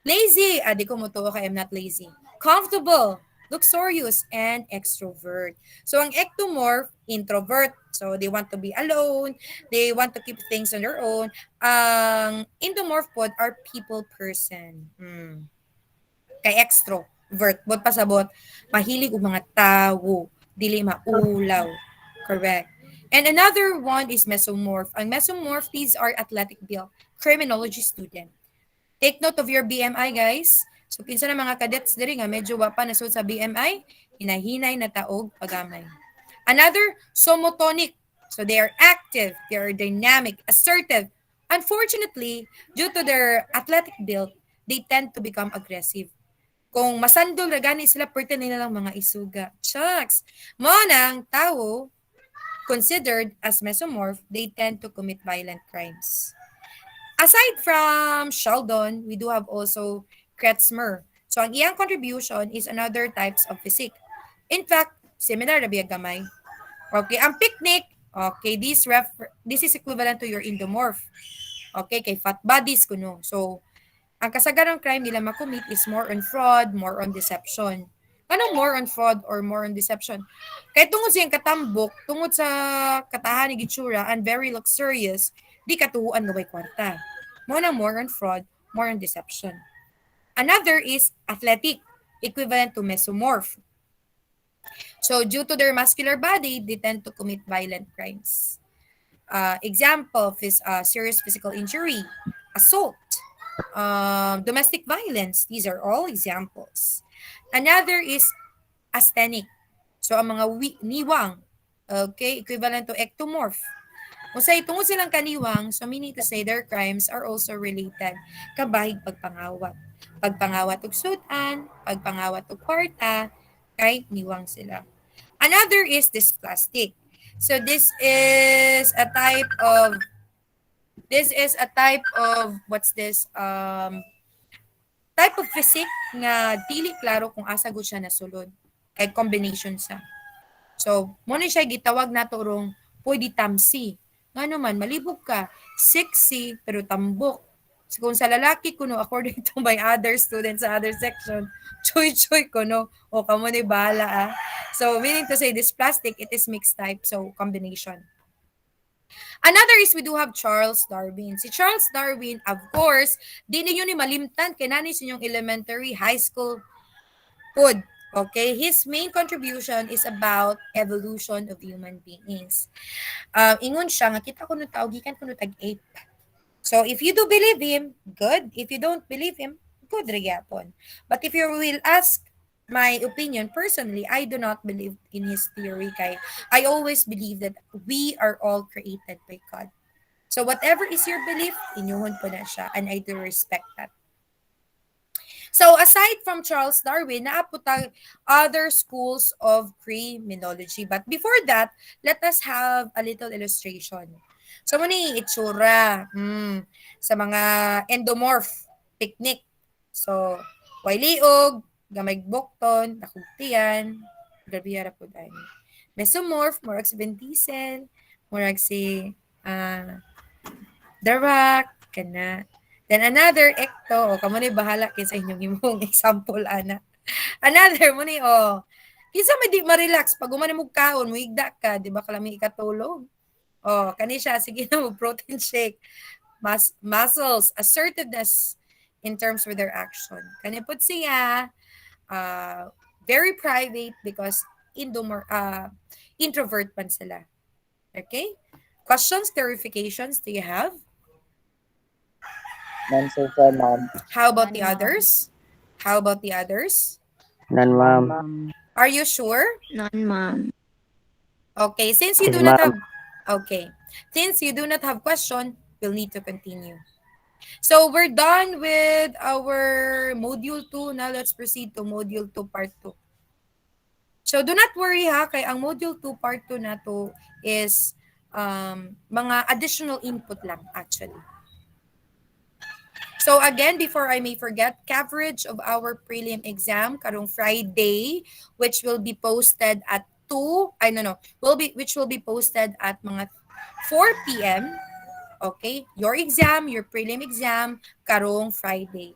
Lazy. Di ko mo to. Okay, I'm not lazy. Comfortable. Luxurious. And extrovert. So, ang ectomorph, introvert. So, they want to be alone. They want to keep things on their own. Ang endomorph pod are people person. Kay extrovert. Bot pasabot, mahilig og mga tao. Dili maulaw. Correct. And another one is mesomorph. Ang mesomorph, these are athletic build. Criminology student. Take note of your BMI, guys. So, kinsa na mga cadets diri nga medyo wa pa nasud sa BMI, hinahinay na taog pagamay. Another, somotonic. So, they are active, they are dynamic, assertive. Unfortunately, due to their athletic build, they tend to become aggressive. Kung masandol na gani sila, pwerte nila lang mga isuga. Shucks! Mo nang tao, considered as mesomorph, they tend to commit violent crimes. Aside from Sheldon, we do have also Kretzmer. So, ang iyang contribution is another types of physique. In fact, similar na biya gamay. Okay, ang picnic, okay, this is equivalent to your endomorph. Okay, kay fat bodies kuno. So, ang kasagarang crime nila makumit is more on fraud, more on deception. Anong more on fraud or more on deception? Kaya tungod siyang katambok, tungod sa katahan ni Gitsura and very luxurious, di katuhuan gaway kwarta. Mo na more on fraud, more on deception. Another is athletic, equivalent to mesomorph. So due to their muscular body, they tend to commit violent crimes. Example of is serious physical injury, assault, domestic violence. These are all examples. Another is asthenic. So, ang mga niwang, okay, equivalent to ectomorph. Kung sa tungod silang kaniwang, so meaning to say their crimes are also related kabahig pagpangawat. Pagpangawat og sudan, pagpangawat og kwarta, kay niwang sila. Another is dysplastic. So this is a type of what's this type of physique nga dili klaro kung asa gud siya nasulod kay combination sa. So mo ni siya gitawag nato rong pwede tamsi. Ngano man malibog ka, sexy pero tambok. So, kung sa lalaki kuno according to my other students sa other section, choy-choy kuno o kamo ni bala ah. So meaning to say this plastic it is mixed type so combination. Another is we do have Charles Darwin. Si Charles Darwin, of course, di ninyo ni malimtan kay nani sa inyong elementary, high school, food. Okay, his main contribution is about evolution of human beings. Ingon siya nga kita ko no tao gikan ko no tag-ape. So if you do believe him, good. If you don't believe him, good gyapon. But if you will ask my opinion personally, I do not believe in his theory kay I always believe that we are all created by God. So whatever is your belief, inyuhon po na siya and I do respect that. So aside from Charles Darwin, naaputang other schools of criminology. But before that, let us have a little illustration. So muna yung itsura sa mga endomorph, picnic. So, way liog, gamay bokton, nakugtiyan, grabiyara po tayo. Mesomorph, murag si Vin Diesel, murag si The Rock, kana. Then another ecto, o kamo ni bahala kinsa inyong imong example ana. Another mo ni kinsa may di ma-relax pag umani mo kaon, mo igda ka, di ba kalami ikatulog. Kani siya sige na mo protein shake. Muscles, assertiveness in terms with their action. Kani pud siya very private because introvert pan sila. Okay? Questions, clarifications do you have? Non-social, ma'am. How about the None, ma'am. others? How about the others? None, ma'am. Are you sure? None, ma'am. Okay, since you Yes, do not ma'am. have okay. Since you do not have question, we'll need to continue. So we're done with our module 2. Now let's proceed to module 2 part 2. So do not worry ha, kay ang module 2 part 2 na to is mga additional input lang actually. So again, before I may forget, coverage of our prelim exam karong Friday, which will be posted at 2, which will be posted at mga 4 p.m. Okay? Your exam, your prelim exam, karong Friday.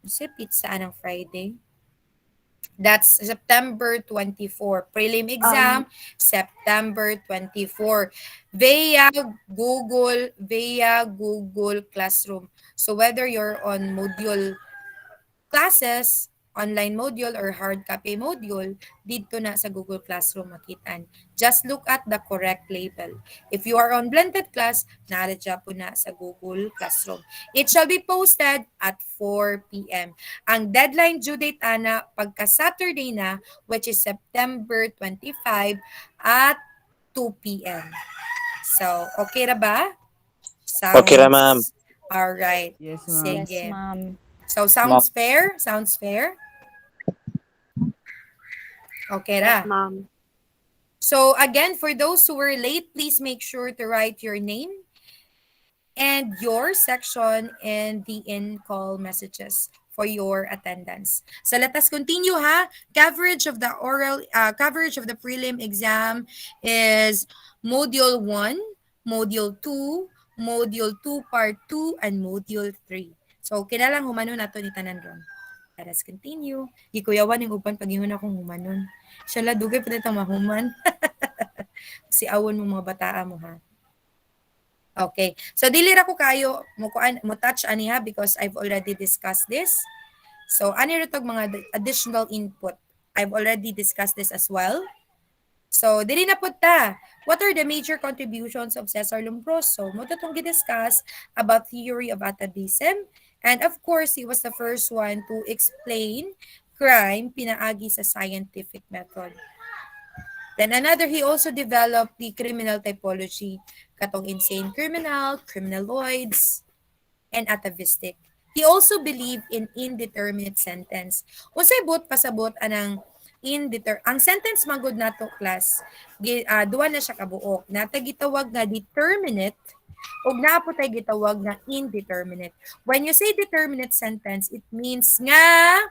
Sipit saan ang Friday? That's September 24. Prelim exam, September 24. Via Google Classroom. So whether you're on module classes, online module or hard copy module, dito na sa Google Classroom makitaan. Just look at the correct label. If you are on blended class, naradya po na sa Google Classroom. It shall be posted at 4 p.m. Ang deadline due date ana pagka Saturday na, which is September 25 at 2 p.m. So, okay na ba? Okay ra, ma'am. Sounds alright. Yes, Yes, Sige. ma'am. So, sounds fair? Sounds fair? Okay ra. Ma'am. So, again, for those who were late, please make sure to write your name and your section in the in-call messages for your attendance. So let us continue ha. Coverage of the prelim exam is module 1, module 2, module 2 part 2 and module 3. So kinalang humanon nato ni tanan ron. Let us continue. Gikuyawan yung upan paghihon akong humanon. Siya la dugay pa dito mahuman. Si awon mo mga bataa mo ha. Okay. So dili ra ko kayo mo touch aniha because I've already discussed this. So ani ra tog mga additional input. I've already discussed this as well. So dili na pud ta. What are the major contributions of Cesar Lombroso? Mo tong gi-discuss about theory of atavism, and of course he was the first one to explain crime pinaagi sa scientific method. Then another, he also developed the criminal typology, katong insane criminal, criminaloids, and atavistic. He also believed in indeterminate sentence. Unsay bot pasabot anang ang sentence magud nato class, duwa na siya kabuok. Nata gitawag nga determinate ug naa po tay gitawag nga indeterminate. When you say determinate sentence, it means nga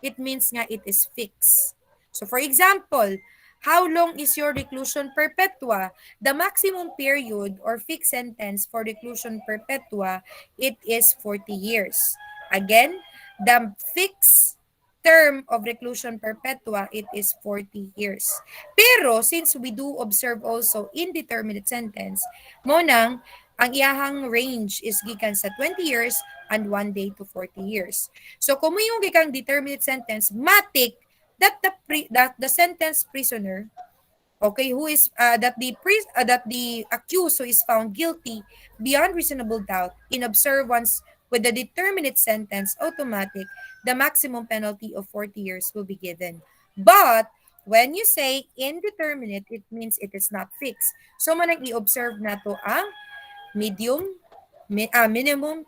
it is fixed. So for example, how long is your reclusion perpetua? The maximum period or fixed sentence for reclusion perpetua, it is 40 years. Again, the fixed term of reclusion perpetua, it is 40 years. Pero since we do observe also indeterminate sentence, mo nang ang iyahang range is gikan sa 20 years and 1 day to 40 years. So kung mo yung gikang determinate sentence, matik that the sentenced prisoner, okay, who is that the accused who is found guilty beyond reasonable doubt in observance with the determinate sentence, automatic, the maximum penalty of 40 years will be given. But when you say indeterminate, it means it is not fixed. So manang i-observe nato ang minimum,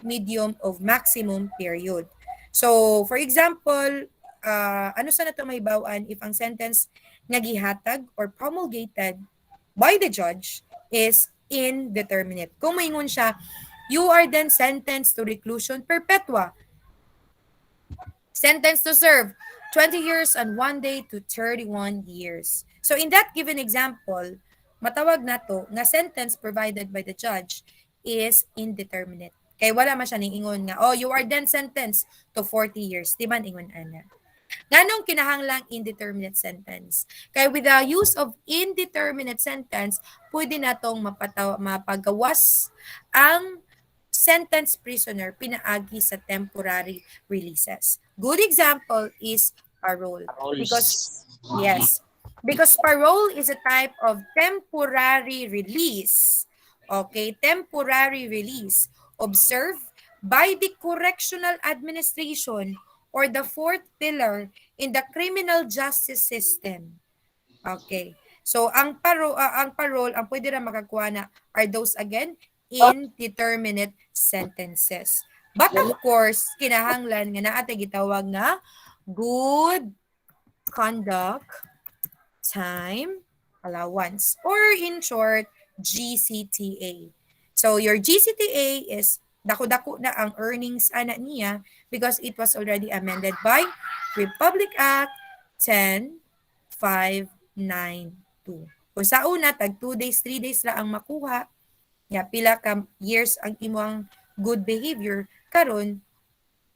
medium of maximum period. So, for example, ano sa nato may bawaan if ang sentence nga gihatag or promulgated by the judge is indeterminate. Kung maingon siya, you are then sentenced to reclusion perpetua. Sentenced to serve 20 years and 1 day to 31 years. So in that given example, matawag nato nga sentence provided by the judge is indeterminate. Kay wala man siya ning ingon nga, oh, you are then sentenced to 40 years. Di man ingon ana. Nganong kinahanglang indeterminate sentence? Kaya with the use of indeterminate sentence, pwede natong mapagawas ang sentence prisoner pinaagi sa temporary releases. Good example is parole. Because, Rules. yes, because parole is a type of temporary release. Okay, temporary release observed by the correctional administration or the fourth pillar in the criminal justice system. Okay. So ang parole ang pwede ra makakuha na are those again indeterminate sentences. But of course, kinahanglan nga naa gitawag nga good conduct time allowance or in short GCTA. So your GCTA is dako-dako na ang earnings ana niya because it was already amended by Republic Act 10592. Kung sa una tag 2 days, 3 days ra ang makuha, ya pila ka years ang imong good behavior karon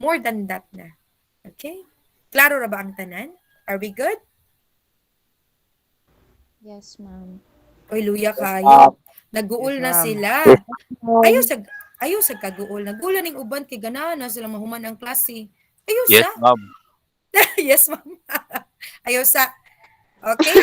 more than that na. Okay? Klaro ra ba ang tanan? Are we good? Yes, ma'am. Oy, luya Ah, kayo. Naguol na sila. yes, Ayaw sa ayaw sa kaguol. Naguol ning uban kay ganahan na sila mahuman ang klase. Ayaw Yes, sa. ma'am. Yes, ma'am. Ayaw sa. Okay?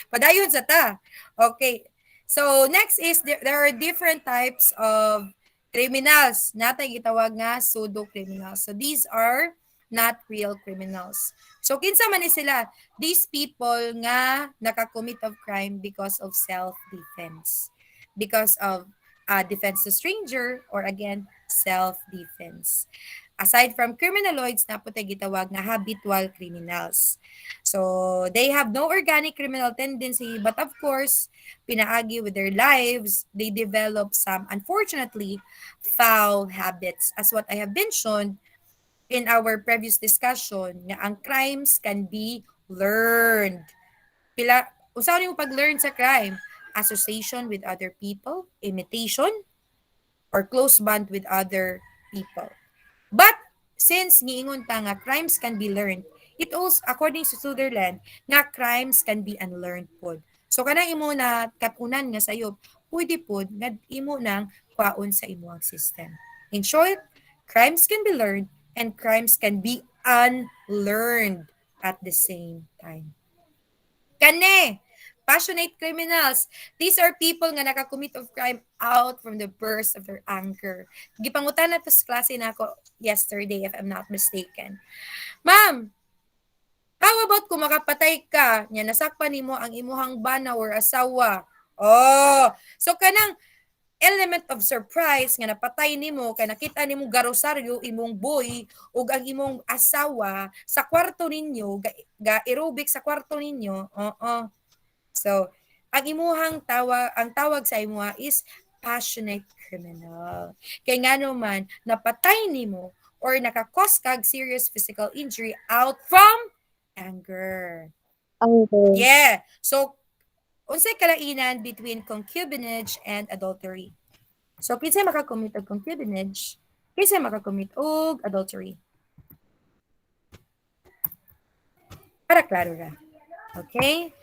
Padayon sa ta. Okay. So, next is there are different types of criminals. Natay gitawag nga pseudo criminals. So, these are not real criminals. So, kinsa man ni sila? These people nga nakakommit of crime because of self-defense. Because of defense to stranger or again, self-defense. Aside from criminaloids, naputi gitawag nga habitual criminals. So, they have no organic criminal tendency, but of course, pinaagi with their lives, they develop some, unfortunately, foul habits. As what I have mentioned in our previous discussion, nga ang crimes can be learned. Usaw mo pag-learn sa crime? Association with other people, imitation, or close bond with other people. But since giingon ta nga crimes can be learned, it also according to Sutherland nga crimes can be unlearned pod. So kanang imo na katunan nga sayop, pwede pod nga imo nang kwaon sa imo ang system. In short, crimes can be learned and crimes can be unlearned at the same time. Kane, passionate criminals. These are people nga nakakommit of crime out from the burst of their anger. Gipangutan na to sa klase na ako yesterday, if I'm not mistaken. Ma'am, how about kung makapatay ka, nya nasakpan nimo ang imuhang bana or asawa? Oh, so kanang element of surprise nga napatay nimo kay nakita nimo garosaryo imong boy ug ang imong asawa sa kwarto ninyo ga aerobic sa kwarto ninyo. So, ang tawag sa imuha is passionate criminal. Kay ngano man napatay nimo or nakakos kag serious physical injury out from anger. Anger. Yeah. So, unsay kalainan between concubinage and adultery? So, kinsay makakommit og concubinage, kinsay makakommit og adultery. Para klaro ra. Okay?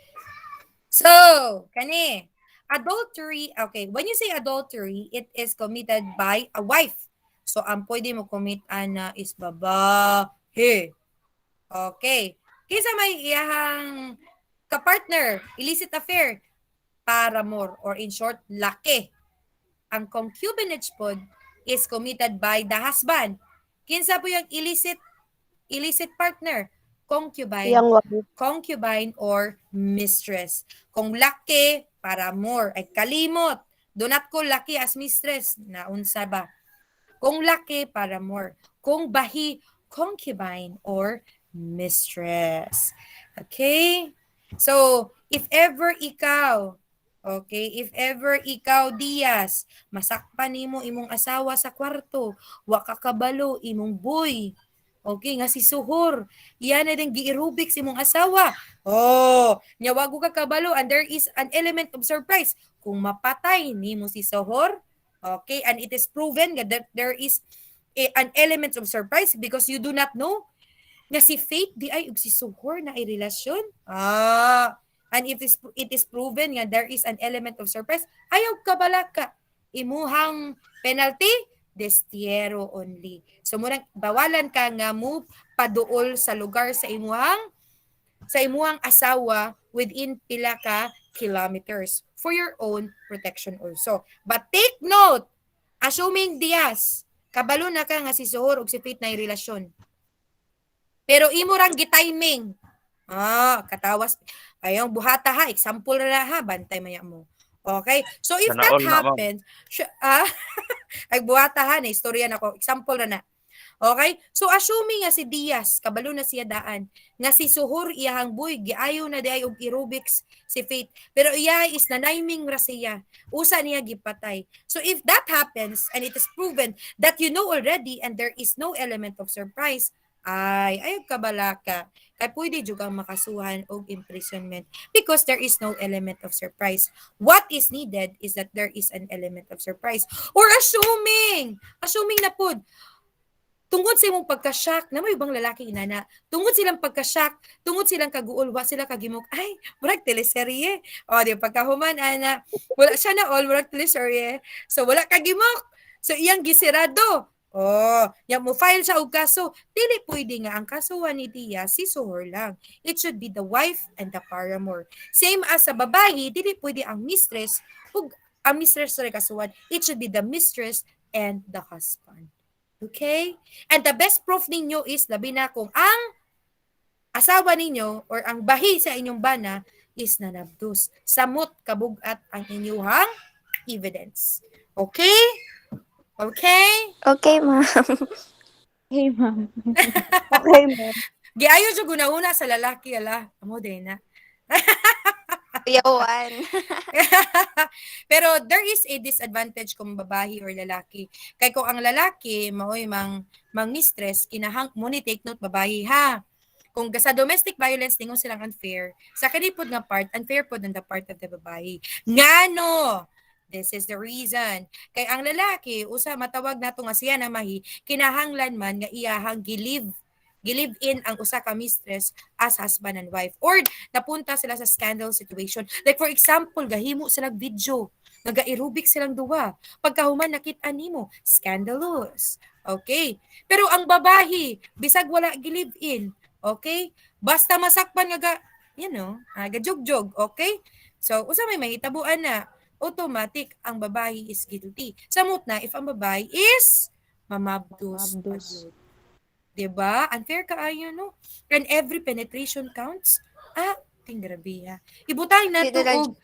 So, kani, adultery, okay, when you say adultery, it is committed by a wife. So, ang pwede mo commit ana is babae. Okay. Kinsa may iyahang kapartner, illicit affair, paramour, or in short, laki. Ang concubinage pod is committed by the husband. Kinsa po yung illicit partner? Concubine, Yang wife. concubine or mistress. Kung laki, paramour, ay kalimot. Do not call laki as mistress. Naunsa ba? Kung laki, paramour. kung bahi concubine or mistress. Okay? So, if ever ikaw, okay, if ever ikaw, Diaz, masakpan nimo imong asawa sa kwarto, wa ka kabalo imong boy, okay, nga si Suhor, iyan na din giirubik si imong asawa. Oh, nya wago ka kabalo and there is an element of surprise. Kung mapatay nimo si Suhor, okay, and it is proven that there is an element of surprise because you do not know nga si Faith di ay ug si Suhor na ay relasyon. And it is proven nga there is an element of surprise. Ayaw ka bala ka. Imuhang penalty, destiero only. So murang bawalan ka nga mo paduol sa lugar sa imuhang asawa within pila ka kilometers for your own protection also. But take note, assuming Diaz, kabalo na ka nga si Suhor ug si Faith na relasyon. Pero imo rang gitiming. Katawas. Ayong buhata ha, example ra ha, bantay maya mo. Okay? So if Sana that all na, ma'am. happens, ay buhata ha, na istorya nako, example ra na. Okay? So assuming nga si Diaz, kabalo na siya daan, nga si Suhor iyahang boy, giayo na di ay og aerobics si Faith. Pero iya is naniming ra siya. Usa niya gipatay. So if that happens and it is proven that you know already and there is no element of surprise, ayaw kabalaka. Kaya pwede juga makasuhan og imprisonment because there is no element of surprise. What is needed is that there is an element of surprise. Or assuming na pod, tungod sa imong pagka-shock na may ibang lalaki inana. Tungod silang pagka-shock, tungod silang kaguol, wa sila kagimok. Ay, murag teleserye. O, di pagkahuman ana, wala siya na all murag teleserye. So wala kagimok. So iyang gisirado. Yang mo file siya og kaso, dili pwede nga ang kasuhan ni Tia si Suhor lang. It should be the wife and the paramour. Same as sa babae, dili pwede ang mistress ug ang mistress sa kasuhan. It should be the mistress and the husband. Okay? And the best proof ninyo is, labi na kung ang asawa ninyo or ang bahi sa inyong bana is nanabdus. Samot kabugat ang inyuhang evidence. Okay? Okay? Okay, ma'am. Okay, ma'am. Okay, ma'am. Giayo siya gunahuna sa lalaki, ala. Amo din na. Yawan. Pero there is a disadvantage kung babae or lalaki. Kay kung ang lalaki maoy mang mistress, kinahang mo ni take note babae ha. Kung sa domestic violence ningon silang unfair, sa kanipod nga part unfair pod on the part of the babae. Ngano? This is the reason. Kay ang lalaki usa matawag nato nga siya na mahi, kinahanglan man nga iyahang gilive in ang usa ka mistress as husband and wife or napunta sila sa scandal situation. Like for example, gahimo silang video, nag-aerobic silang duwa. Pagkahuman nakita nimo, scandalous. Okay? Pero ang babae, bisag wala gilive in, okay? Basta masakpan nga gajugjog, okay? So, usa may mahitabuan na automatic ang babae is guilty. Samot na if ang babae is mamabdus. Mabdus. Diba? Unfair kaayo, no? And every penetration counts. Grabe ha. Ibutang na to og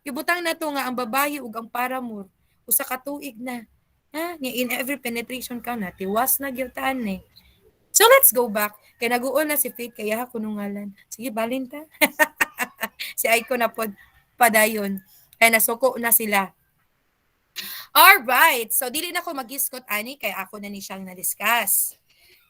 ibutang na to nga ang babae ug ang paramour usa ka tuig na. Nga in every penetration count na tiwas na gyutan eh. So let's go back. Kay naguol na si Faith kaya ha kunungalan. Sige balin ta. Si Aiko na pod padayon. Kaya nasuko na sila. Alright. So, dili na ko mag-iskot, ani, kaya ako na ni siyang na-discuss.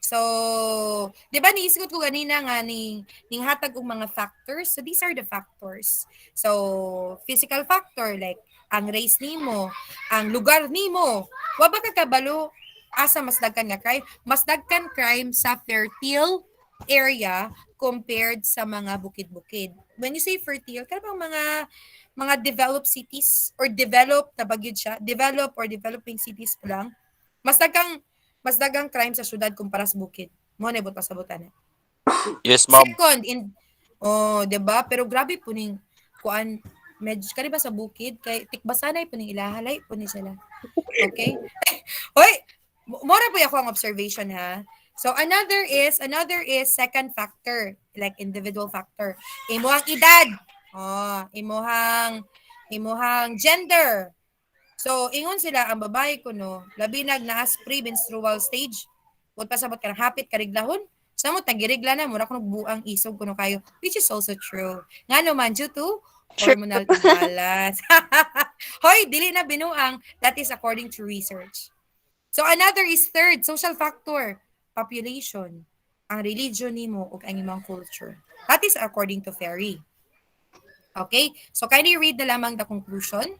So, di ba niisgot ko ganina nga ning hatag og mga factors. So, these are the factors. So, physical factor, like, ang race nimo, ang lugar nimo. Wa ba ka kabalo asa mas dagkan nga crime? Mas dagkan crime sa fertile area compared sa mga bukid-bukid. When you say fertile, kaya bang mga developed cities or developed na bagyod siya, developed or developing cities pa lang, mas dagang crime sa syudad kumpara sa bukid. Mo na ibot pasabutan na. Yes, ma'am. Second, 'di ba? Pero grabe po ning kuan medyo kani ba sa bukid kay tikbasanay po ning ilahalay po ni sila. Okay? Hoy, mo ra po ako ang observation ha. So another is second factor, like individual factor. Imuhang edad. Imuhang gender. So, ingon sila, ang babae ko no, labi naas pre-menstrual stage. Huwag pa sabot ka ng hapit, kariglahon. Samot, nagirigla na, mura ko buang isog kuno kayo, which is also true. Nga naman, due to True. hormonal imbalance. Hoy, dili na binuang. That is according to research. So, another is third, social factor, population, ang religion nimo ug ang imong culture. That is according to Ferry. Okay? So, kindly read na lamang the conclusion.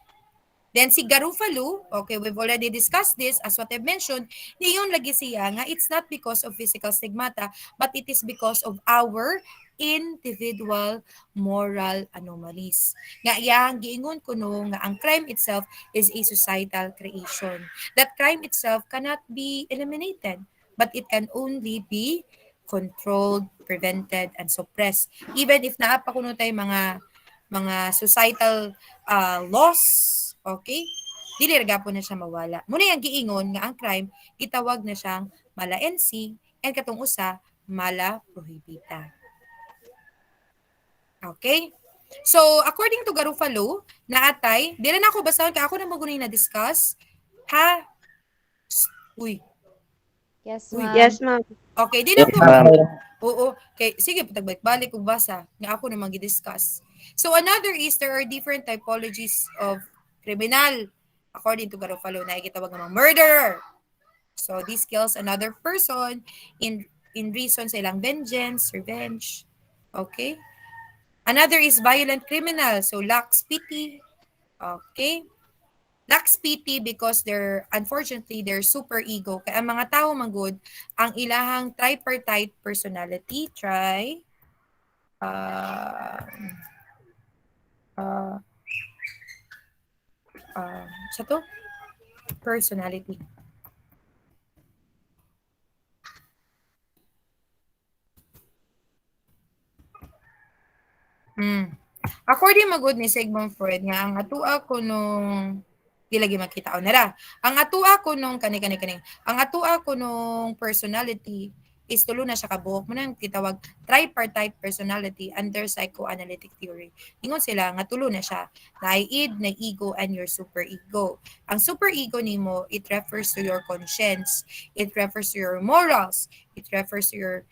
Then si Garufalu, okay, we've already discussed this as what I've mentioned, niyon lagi siya nga it's not because of physical stigmata, but it is because of our individual moral anomalies. Nga yang giingon ko no nga ang crime itself is a societal creation. That crime itself cannot be eliminated, but it can only be controlled, prevented, and suppressed. Even if naa pa kuno tay mga societal laws, okay? Dili ra gyapon na siya mawala. Muna yung giingon nga ang crime gitawag na siyang mala NC and katong usa mala prohibita. Okay? So, according to Garufalu, naatay, dili na ako basahon kay ako na magunay na discuss. Ha? Uy. Yes, Uy. ma'am. Yes, ma'am. Okay, di na Yes, ko. ma'am. Oo. Okay, sige, pagbalik-balik kung basa. Nga ako naman gi-discuss. So, another is there are different typologies of criminal. According to Garofalo, na gitawag ng mga murderer. So, this kills another person in reason sa ilang vengeance, revenge. Okay? Another is violent criminal. So, lacks pity. Okay? Lacks pity because unfortunately, they're super ego. Kaya ang mga tao manggod, ang ilahang tripartite personality, uh, uh, sa to? Personality. According magud ni Sigmund Freud nga ang atua ko nung di lagi makita nara. Ang atua ko nung kani. Ang atua ko nung personality is tulo na siya kabuok mo nang kitawag tripartite personality under psychoanalytic theory. Ingon sila nga tulo na siya. Na id, na ego, and your superego. Ang superego nimo, it refers to your conscience, it refers to your morals, it refers to your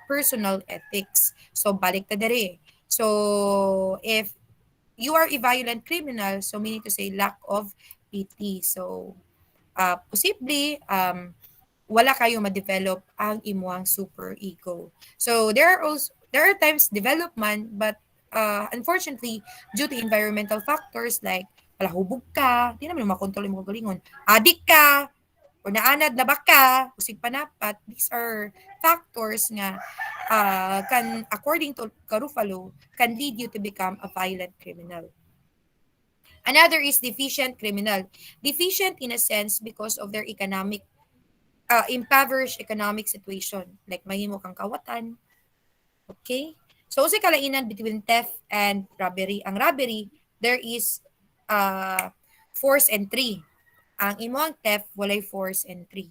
personal ethics. So balik ta dere. So, if you are a violent criminal, so meaning to say lack of pity. So, possibly, wala kayo ma-develop ang imuang super ego. So, there are times development, but unfortunately, due to environmental factors like palahubog ka, di naman makontrol yung mga galingon, adik ka, o naanad na baka, usig panapat, these are factors nga can, according to Garufalu, can lead you to become a violent criminal. Another is deficient criminal. Deficient in a sense because of their impoverished economic situation. Like mahimo kang kawatan. Okay? So, sa kalainan between theft and robbery. Ang robbery, there is force entry. Ang imong theft, walay force entry.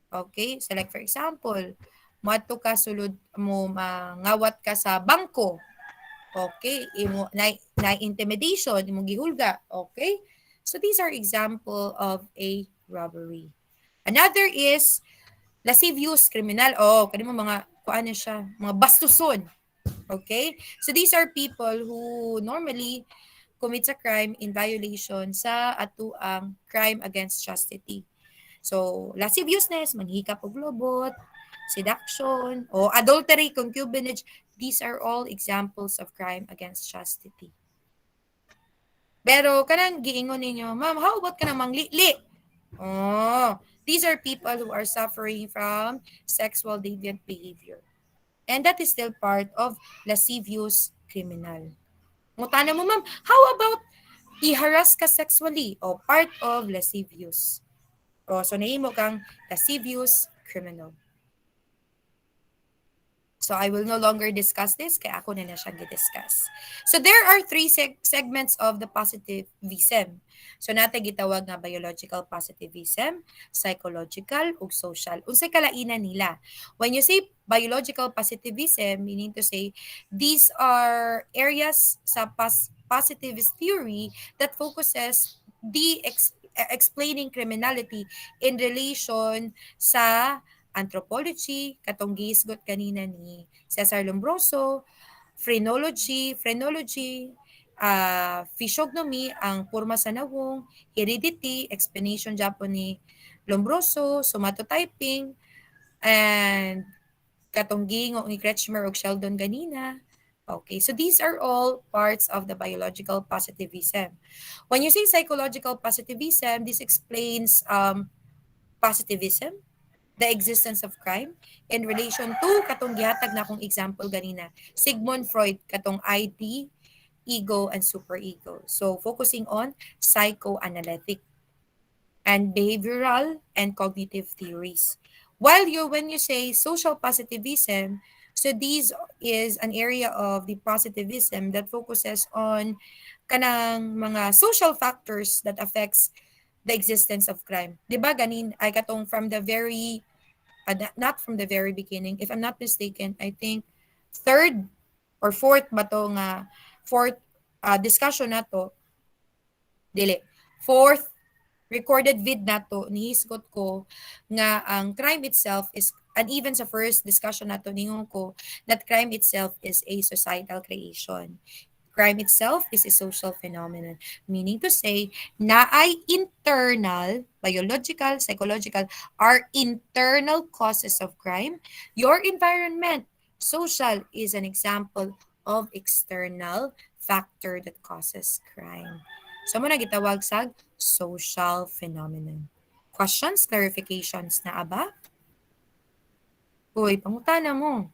Okay? So like for example, moadto ka sulod mo mangawat ka sa bangko. Okay? Imo na intimidation, imo gihulga. Okay? So these are example of a robbery. Another is lascivious criminal. Oh, kanimo mga kuan siya, mga bastuson. Okay? So these are people who normally commits a crime in violation sa atuang crime against chastity. So, lasciviousness, manghikap og lobot, seduction, o adultery, concubinage, these are all examples of crime against chastity. Pero kanang giingon ninyo, ma'am, how about kanang manglili? Oh, these are people who are suffering from sexual deviant behavior. And that is still part of lascivious criminal. Mutana mo, ma'am, how about i-harass ka sexually o part of lascivious? O, so nahimo kang lascivious criminal. So I will no longer discuss this, kaya ako na siya gi-discuss. So there are three segments of the positivism. So natin gitawag nga biological positivism, psychological, ug social. Unsay kalainan nila? When you say biological positivism, meaning to say these are areas sa positivist theory that focuses explaining criminality in relation sa anthropology, katong giisgot kanina ni Cesar Lombroso, physiognomy, ang porma sa nawong, heredity, explanation Japon ni Lombroso, somatotyping, and katong giingong ni Kretschmer ug Sheldon ganina. Okay, so these are all parts of the biological positivism. When you say psychological positivism, this explains positivism, the existence of crime, in relation to katong gihatag na akong example ganina. Sigmund Freud, katong ID, ego, and superego. So, focusing on psychoanalytic and behavioral and cognitive theories. When you say social positivism, so these is an area of the positivism that focuses on kanang mga social factors that affects the existence of crime. 'Di ba ganin ay katong from the very not from the very beginning. If I'm not mistaken, I think third or fourth ba to nga fourth discussion na to, dili. Fourth recorded vid nato nihisgot ko nga ang crime itself is, and even sa first discussion nato ningon ko that crime itself is a societal creation. Crime itself is a social phenomenon, meaning to say na ay internal, biological, psychological, are internal causes of crime. Your environment, social, is an example of external factor that causes crime. So mo na gitawag sa social phenomenon. Questions, clarifications na aba? Uy, pangutana mo.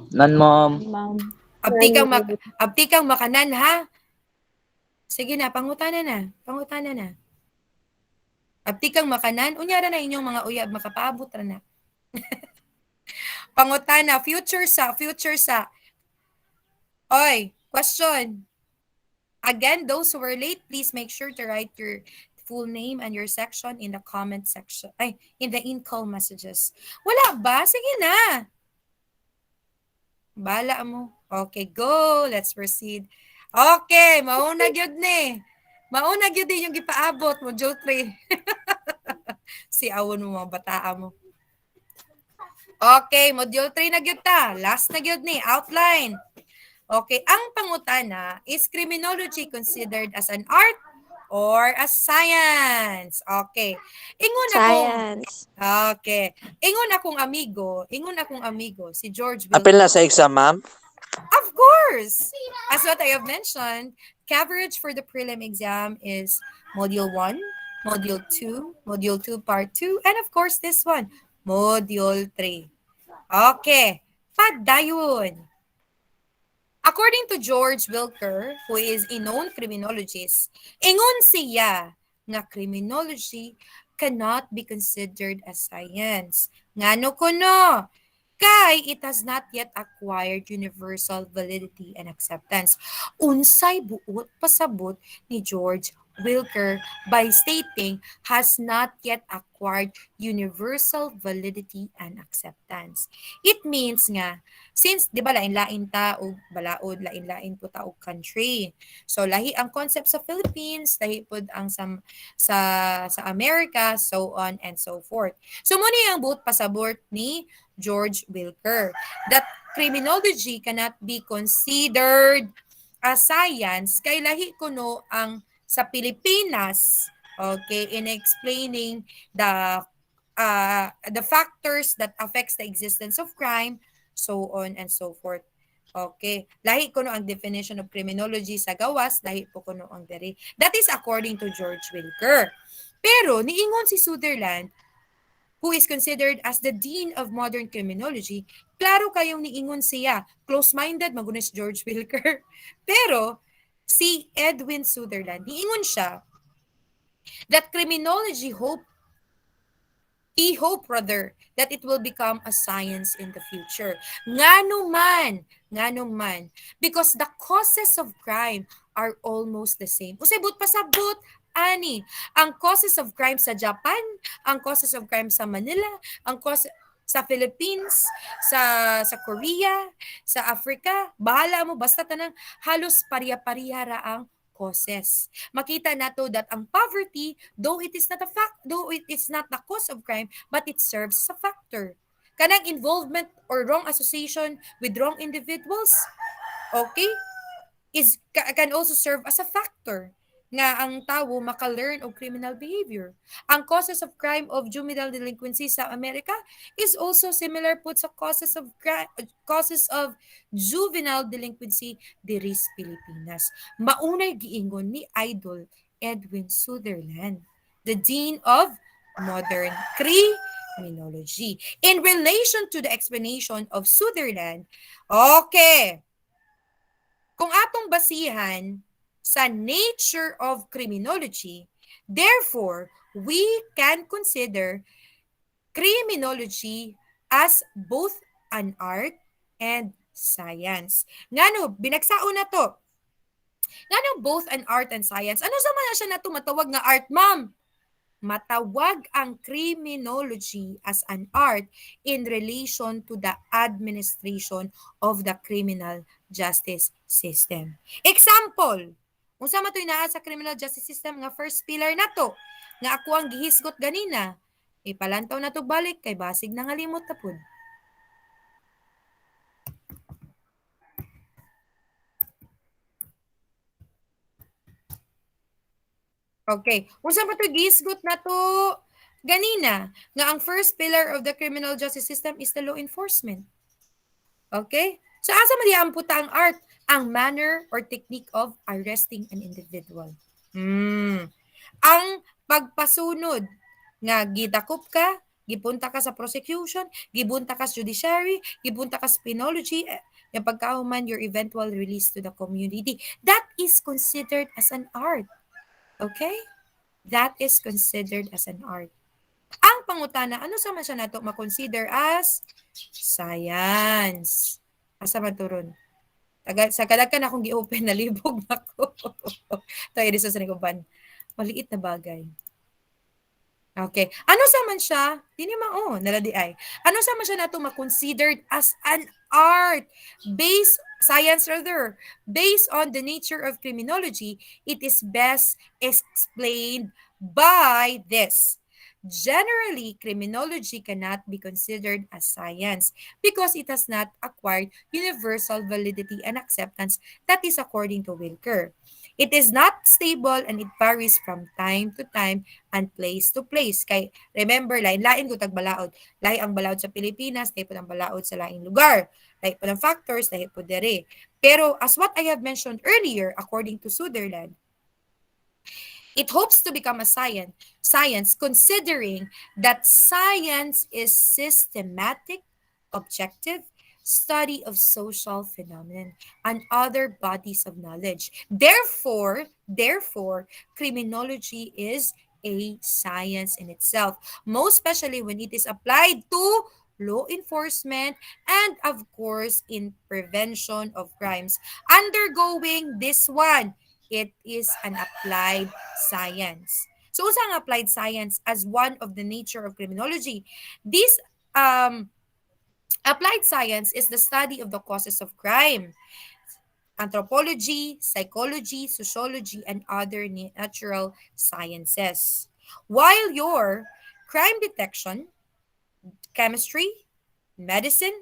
Nan, ma'am. Ma'am. Abti kang makanan ha. Sige na, pangutana na. Pangutana na. Abti kang makanan, unyara na inyong mga uyab, makapaabot ra na. Pangutana, future sa. Oy, question. Again, those who were late, please make sure to write your full name and your section in the comment section. In the in-call messages. Wala ba? Sige na. Bala mo. Okay, go. Let's proceed. Okay, mauna gyud ni. Mauna gyud din yung gipaabot mo, Jotri. Si awon mo mga bataa mo. Okay, module 3 na gyud ta. Last na gyud ni, outline. Okay, ang pangutana, is criminology considered as an art or as science? Okay. Science. Okay. Ingon akong amigo, si George Apil Wilker. na sa exam, ma'am? Of course! As what I have mentioned, coverage for the prelim exam is Module 1, Module 2, Module 2 Part 2, and of course this one, Module 3. Okay. Padayon. According to George Wilker, who is a known criminologist, ingon siya nga criminology cannot be considered as science. Ngano kuno? Kay it has not yet acquired universal validity and acceptance. Unsay buot pasabot ni George Wilker by stating has not yet acquired universal validity and acceptance. It means nga, since di ba lain-lain ta og balaod, lain-lain po ta og country. So lahi ang concept sa Philippines, lahi pud ang sa America, so on and so forth. So muna ang buot pasabot ni George Wilker that criminology cannot be considered as science kay lahi kuno ang sa Pilipinas, okay, in explaining the factors that affects the existence of crime, so on and so forth. Okay. Lahi kuno ang definition of criminology sa gawas, lahi po kuno ang diri. That is according to George Wilker. Pero niingon si Sutherland, who is considered as the dean of modern criminology, klaro kayong niingon siya. Close-minded, magunis George Wilker. Pero, si Edwin Sutherland, niingon siya that criminology he hope rather that it will become a science in the future. Ngano man, because the causes of crime are almost the same. Usay but pasabot, ani, ang causes of crime sa Japan, ang causes of crime sa Manila, ang causes sa Philippines, sa Korea, sa Africa, bahala mo, basta tanang halos pariya-pariya ra ang causes. Makita nato that ang poverty, though it is not a fact, though it is not the cause of crime, but it serves as a factor. Kanang involvement or wrong association with wrong individuals, okay, can also serve as a factor nga ang tao maka-learn of criminal behavior. Ang causes of crime of juvenile delinquency sa Amerika is also similar po sa causes of juvenile delinquency diri sa Pilipinas. Maunay giingon ni Idol Edwin Sutherland, the Dean of Modern Criminology. In relation to the explanation of Sutherland, okay, kung atong basihan sa nature of criminology, therefore, we can consider criminology as both an art and science. Ngano, binagsaon na to. Ngano both an art and science? Ano sa man siya na to matawag nga art, ma'am? Matawag ang criminology as an art in relation to the administration of the criminal justice system. Example, unsa man toy naa sa criminal justice system nga first pillar nato nga ako ang gihisgot ganina. Ipalantaw na to balik kay basig nangalimot ta pud. Okay. Unsa pa to gisgot na to ganina nga ang first pillar of the criminal justice system is the law enforcement. Okay? So asa man diamputa ang art, ang manner or technique of arresting an individual. Ang pagpasunod nga gidakop ka, gipunta ka sa prosecution, gibunta ka sa judiciary, gibunta ka sa penology, yung pagkahuman your eventual release to the community. That is considered as an art. Okay? That is considered as an art. Ang pangutana, ano sa man siya nato makonsider as science? Asa man turon? Sa kadagkan akong gi-open na libog nako. Tayo di sa siniguban. Maliit na bagay. Okay. Ano sa man siya? Dini mao, naladi ay. Ano sa man siya nato ma-considered as an art science rather, based on the nature of criminology, it is best explained by this. Generally, criminology cannot be considered as science because it has not acquired universal validity and acceptance that is according to Wilker. It is not stable and it varies from time to time and place to place. Kay remember, lain-lain ko tagbalaod. Lahi ang balaod sa Pilipinas, lahi po ang balaod sa laing lugar. Lahi po ng factors, lahi po dere. Pero as what I have mentioned earlier, according to Sutherland, it hopes to become a science considering that science is systematic, objective, study of social phenomenon and other bodies of knowledge. Therefore, criminology is a science in itself, most especially when it is applied to law enforcement and of course in prevention of crimes. Undergoing this one, it is an applied science. So, usa ang applied science as one of the nature of criminology. This applied science is the study of the causes of crime. Anthropology, psychology, sociology, and other natural sciences. While your crime detection, chemistry, medicine,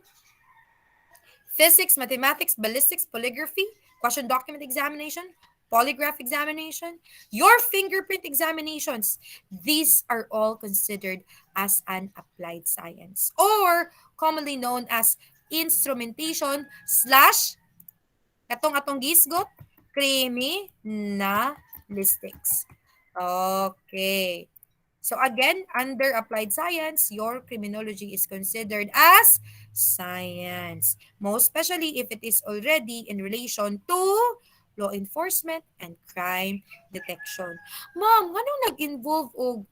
physics, mathematics, ballistics, polygraphy, question document examination, polygraph examination, your fingerprint examinations, these are all considered as an applied science or commonly known as instrumentation slash atong gisgot criminalistics. Okay. So again, under applied science, your criminology is considered as science, most especially if it is already in relation to law enforcement and crime detection. Ma'am, anong nag-involve og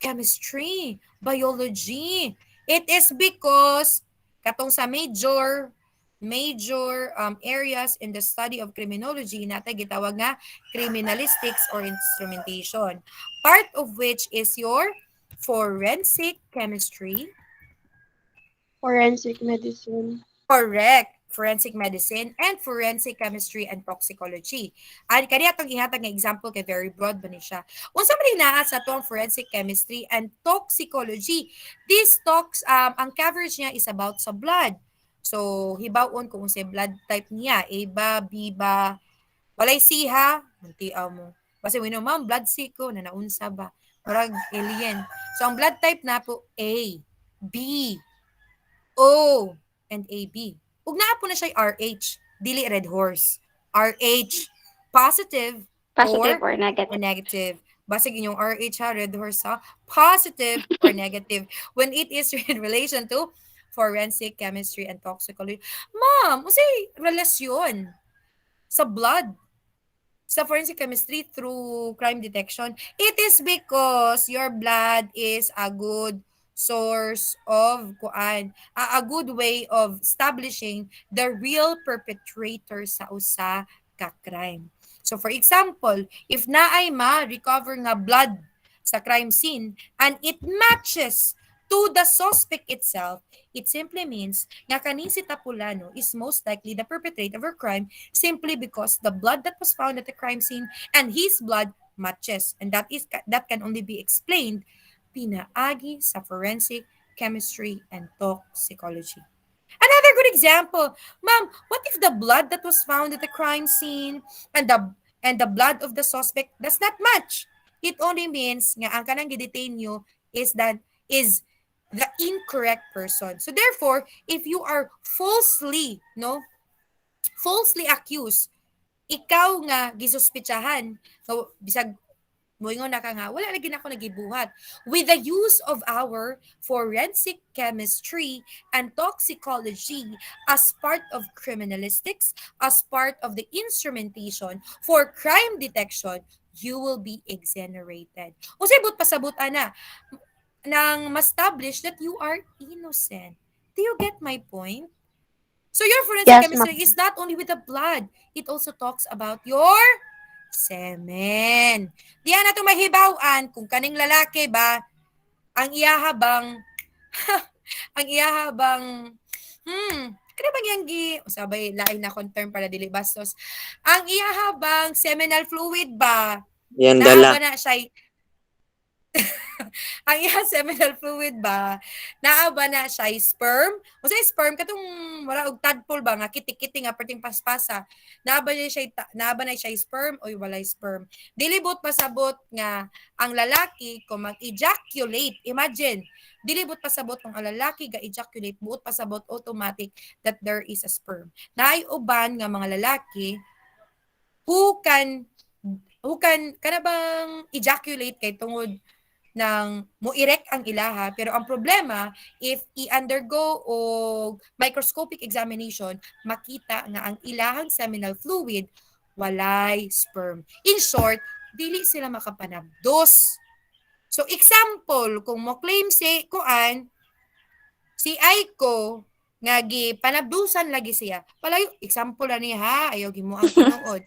chemistry, biology? It is because katong sa major areas in the study of criminology natay gitawag nga criminalistics or instrumentation, part of which is your forensic chemistry. Forensic medicine. Correct. forensic medicine, and forensic chemistry and toxicology. At kaniya itong ihatag nga example kay very broad ba ni siya. Unsa man naa sa itong forensic chemistry and toxicology. This talks, ang coverage niya is about sa blood. So, hibawon kung unsay blood type niya. A ba, B ba, walay C ha, mantiaw mo. Kasi we know, ma'am, blood C ko, na naunsa ba? Parang alien. So, ang blood type na po, A, B, O, and AB. Ug naa po na siya RH, dili red horse. RH, positive Positive or or negative. negative. Basig inyong RH ha, red horse ha, positive or negative when it is in relation to forensic chemistry and toxicology. Ma'am, unsay relasyon sa blood sa forensic chemistry through crime detection? It is because your blood is a good source of kuan, a good way of establishing the real perpetrator sa usa ka crime. So for example, if naay ma-recover nga blood sa crime scene and it matches to the suspect itself, it simply means nga kaning si Tapulano is most likely the perpetrator of a crime simply because the blood that was found at the crime scene and his blood matches. And that can only be explained pinaagi sa forensic chemistry and toxicology. Another good example, ma'am, what if the blood that was found at the crime scene and the blood of the suspect does not match? It only means nga ang kanang gidetain nyo is the incorrect person. So therefore, if you are falsely accused, ikaw nga gisuspitsahan, so bisag moingon na ka nga, wala lagi na ako nagibuhat. With the use of our forensic chemistry and toxicology as part of criminalistics, as part of the instrumentation for crime detection, you will be exonerated. O sabot pasabot ana nang ma-establish that you are innocent. Do you get my point? So your forensic Yes, ma'am. chemistry is not only with the blood, it also talks about your semen. Diyan na ito mahibawan kung kaning lalaki ba, ang iyahabang, ang iyahabang, kaya bang yang sabay, lain na akong term para dili bastos. Ang iyahabang seminal fluid ba, Yan naa ba dala. na siya, ang iyang seminal fluid ba, naa ba na siya sperm? O sa sperm, katong wala og tadpole ba, nga kitik-kiti nga perting paspasa, naa ba na siya sperm o walay sperm? Dilibot pasabot nga ang lalaki kung mag-ejaculate, imagine, dilibot pasabot kung ang lalaki ga-ejaculate, buot pasabot automatic that there is a sperm. Naay uban nga mga lalaki who can kanabang ejaculate kay tungod ng mo-erect ang ilaha, pero ang problema, if i-undergo o microscopic examination, makita nga ang ilahang seminal fluid walay sperm. In short, dili sila makapanabdos. So example, kung mo claim si Aiko nga panabdusan lagi siya. Palayo, example na niya ha, ayaw gimo ang tinuod.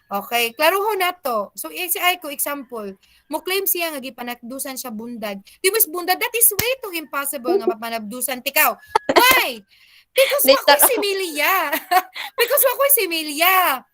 Okay, klaruho na to. So, si Aiko, example, mo claim siya nga gipanabdusan siya bundad. Di mas bundad, that is way too impossible nga mapanabdusan tikaw. Why? Because wako'y si Milia. Because wako'y si Milia.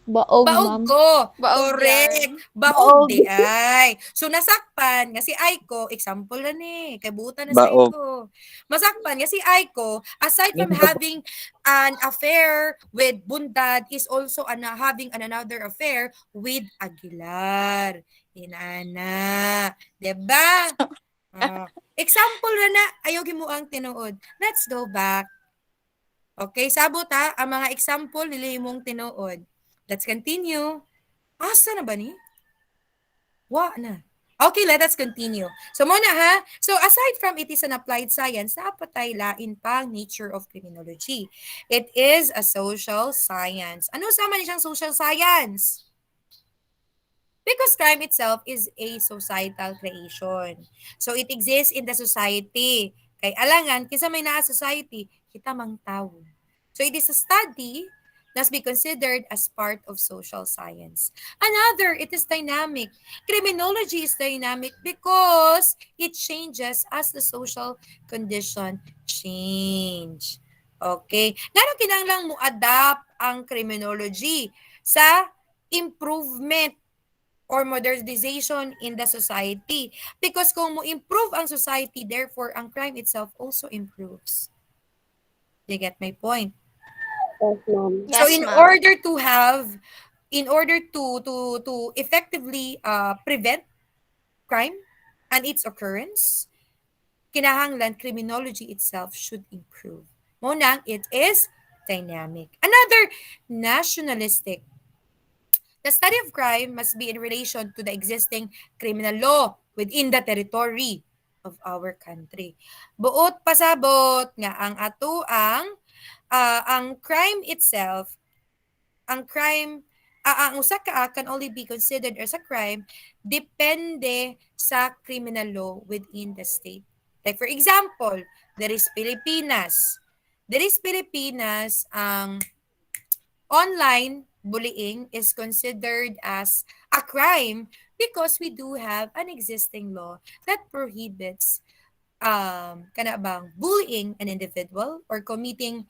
Baog, Baog ma'am. ko. Baog Correct. yan. Baog di ay. So, nasakpan nga si Aiko, example na ni, kay buutan na si Baog. Aiko. Masakpan nga si Aiko, aside from having an affair with Bundad, is also having another affair with Aguilar. Inana. Diba? Example na ayaw mo ang tinuod. Let's go back. Okay, sabot ha, ang mga example nila mong tinuod. Let's continue. Asa na ba ni? Wa na. Okay, let us continue. So muna ha. So aside from it is an applied science, napatay lain pang nature of criminology. It is a social science. Ano sama ni siyang social science? Because crime itself is a societal creation. So it exists in the society. Kay alangan, kinsa may naa society, kita mang tao. So it is a study must be considered as part of social science. Another, it is dynamic. Criminology is dynamic because it changes as the social condition change. Okay. Ngano kinahanglang mo adapt ang criminology sa improvement or modernization in the society. Because kung mo improve ang society, therefore, ang crime itself also improves. You get my point? Yes, ma'am. So Yes, ma'am. in order to effectively prevent crime and its occurrence, kinahanglan criminology itself should improve. Munang, it is dynamic. Another, nationalistic. The study of crime must be in relation to the existing criminal law within the territory of our country. Buot pasabot nga ang ato ang crime itself, ang crime ang usa ka can only be considered as a crime depende sa criminal law within the state. Like for example, there is Pilipinas. There is Pilipinas, ang online bullying is considered as a crime because we do have an existing law that prohibits kana bang bullying an individual or committing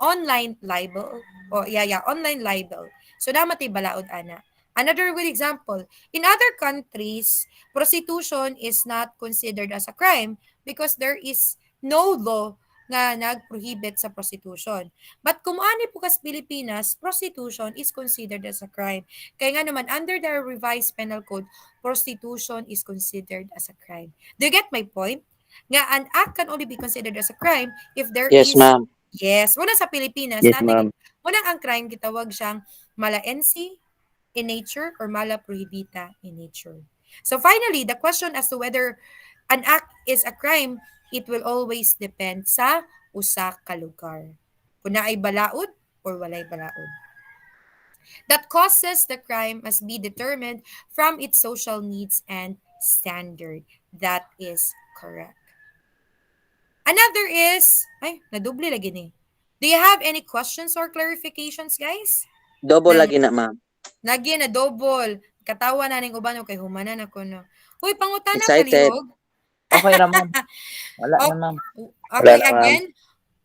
online libel or online libel. So namatay balaod ana. Another good example, in other countries, prostitution is not considered as a crime because there is no law nga nag-prohibit sa prostitution. But kung ani po kas Pilipinas, prostitution is considered as a crime. Kaya nga naman, under the revised penal code, prostitution is considered as a crime. Do you get my point? Nga an act can only be considered as a crime if there Yes, is, ma'am. yes, wala sa Pilipinas, Yes, natin, ma'am. wala ang crime gitawag siyang malaensi in nature or mala prohibita in nature. So finally, the question as to whether an act is a crime, it will always depend sa usa ka lugar. Kung naay balaod or walay balaod. That causes the crime must be determined from its social needs and standard. That is correct. Another is, ay, nadoble lagi ni. Do you have any questions or clarifications, guys? Double Nang, lagi na, ma'am. lagi na double. Katawa na ning uban kay humanan ako no. Uy, pangutana Excited. palihog. Okay ra, ma'am. Wala Oh, na, ma'am. okay, na, ma'am. again.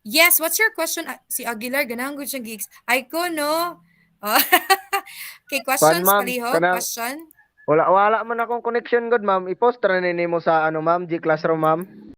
Yes, what's your question? Si Aguilar, ganahan gud siyang gigs. Ay ko, no? Oh. Okay, Kuan questions, ma'am, palihog, kanang question. wala man akong connection god ma'am. I-post ra ni nimo sa ano ma'am, G Classroom ma'am.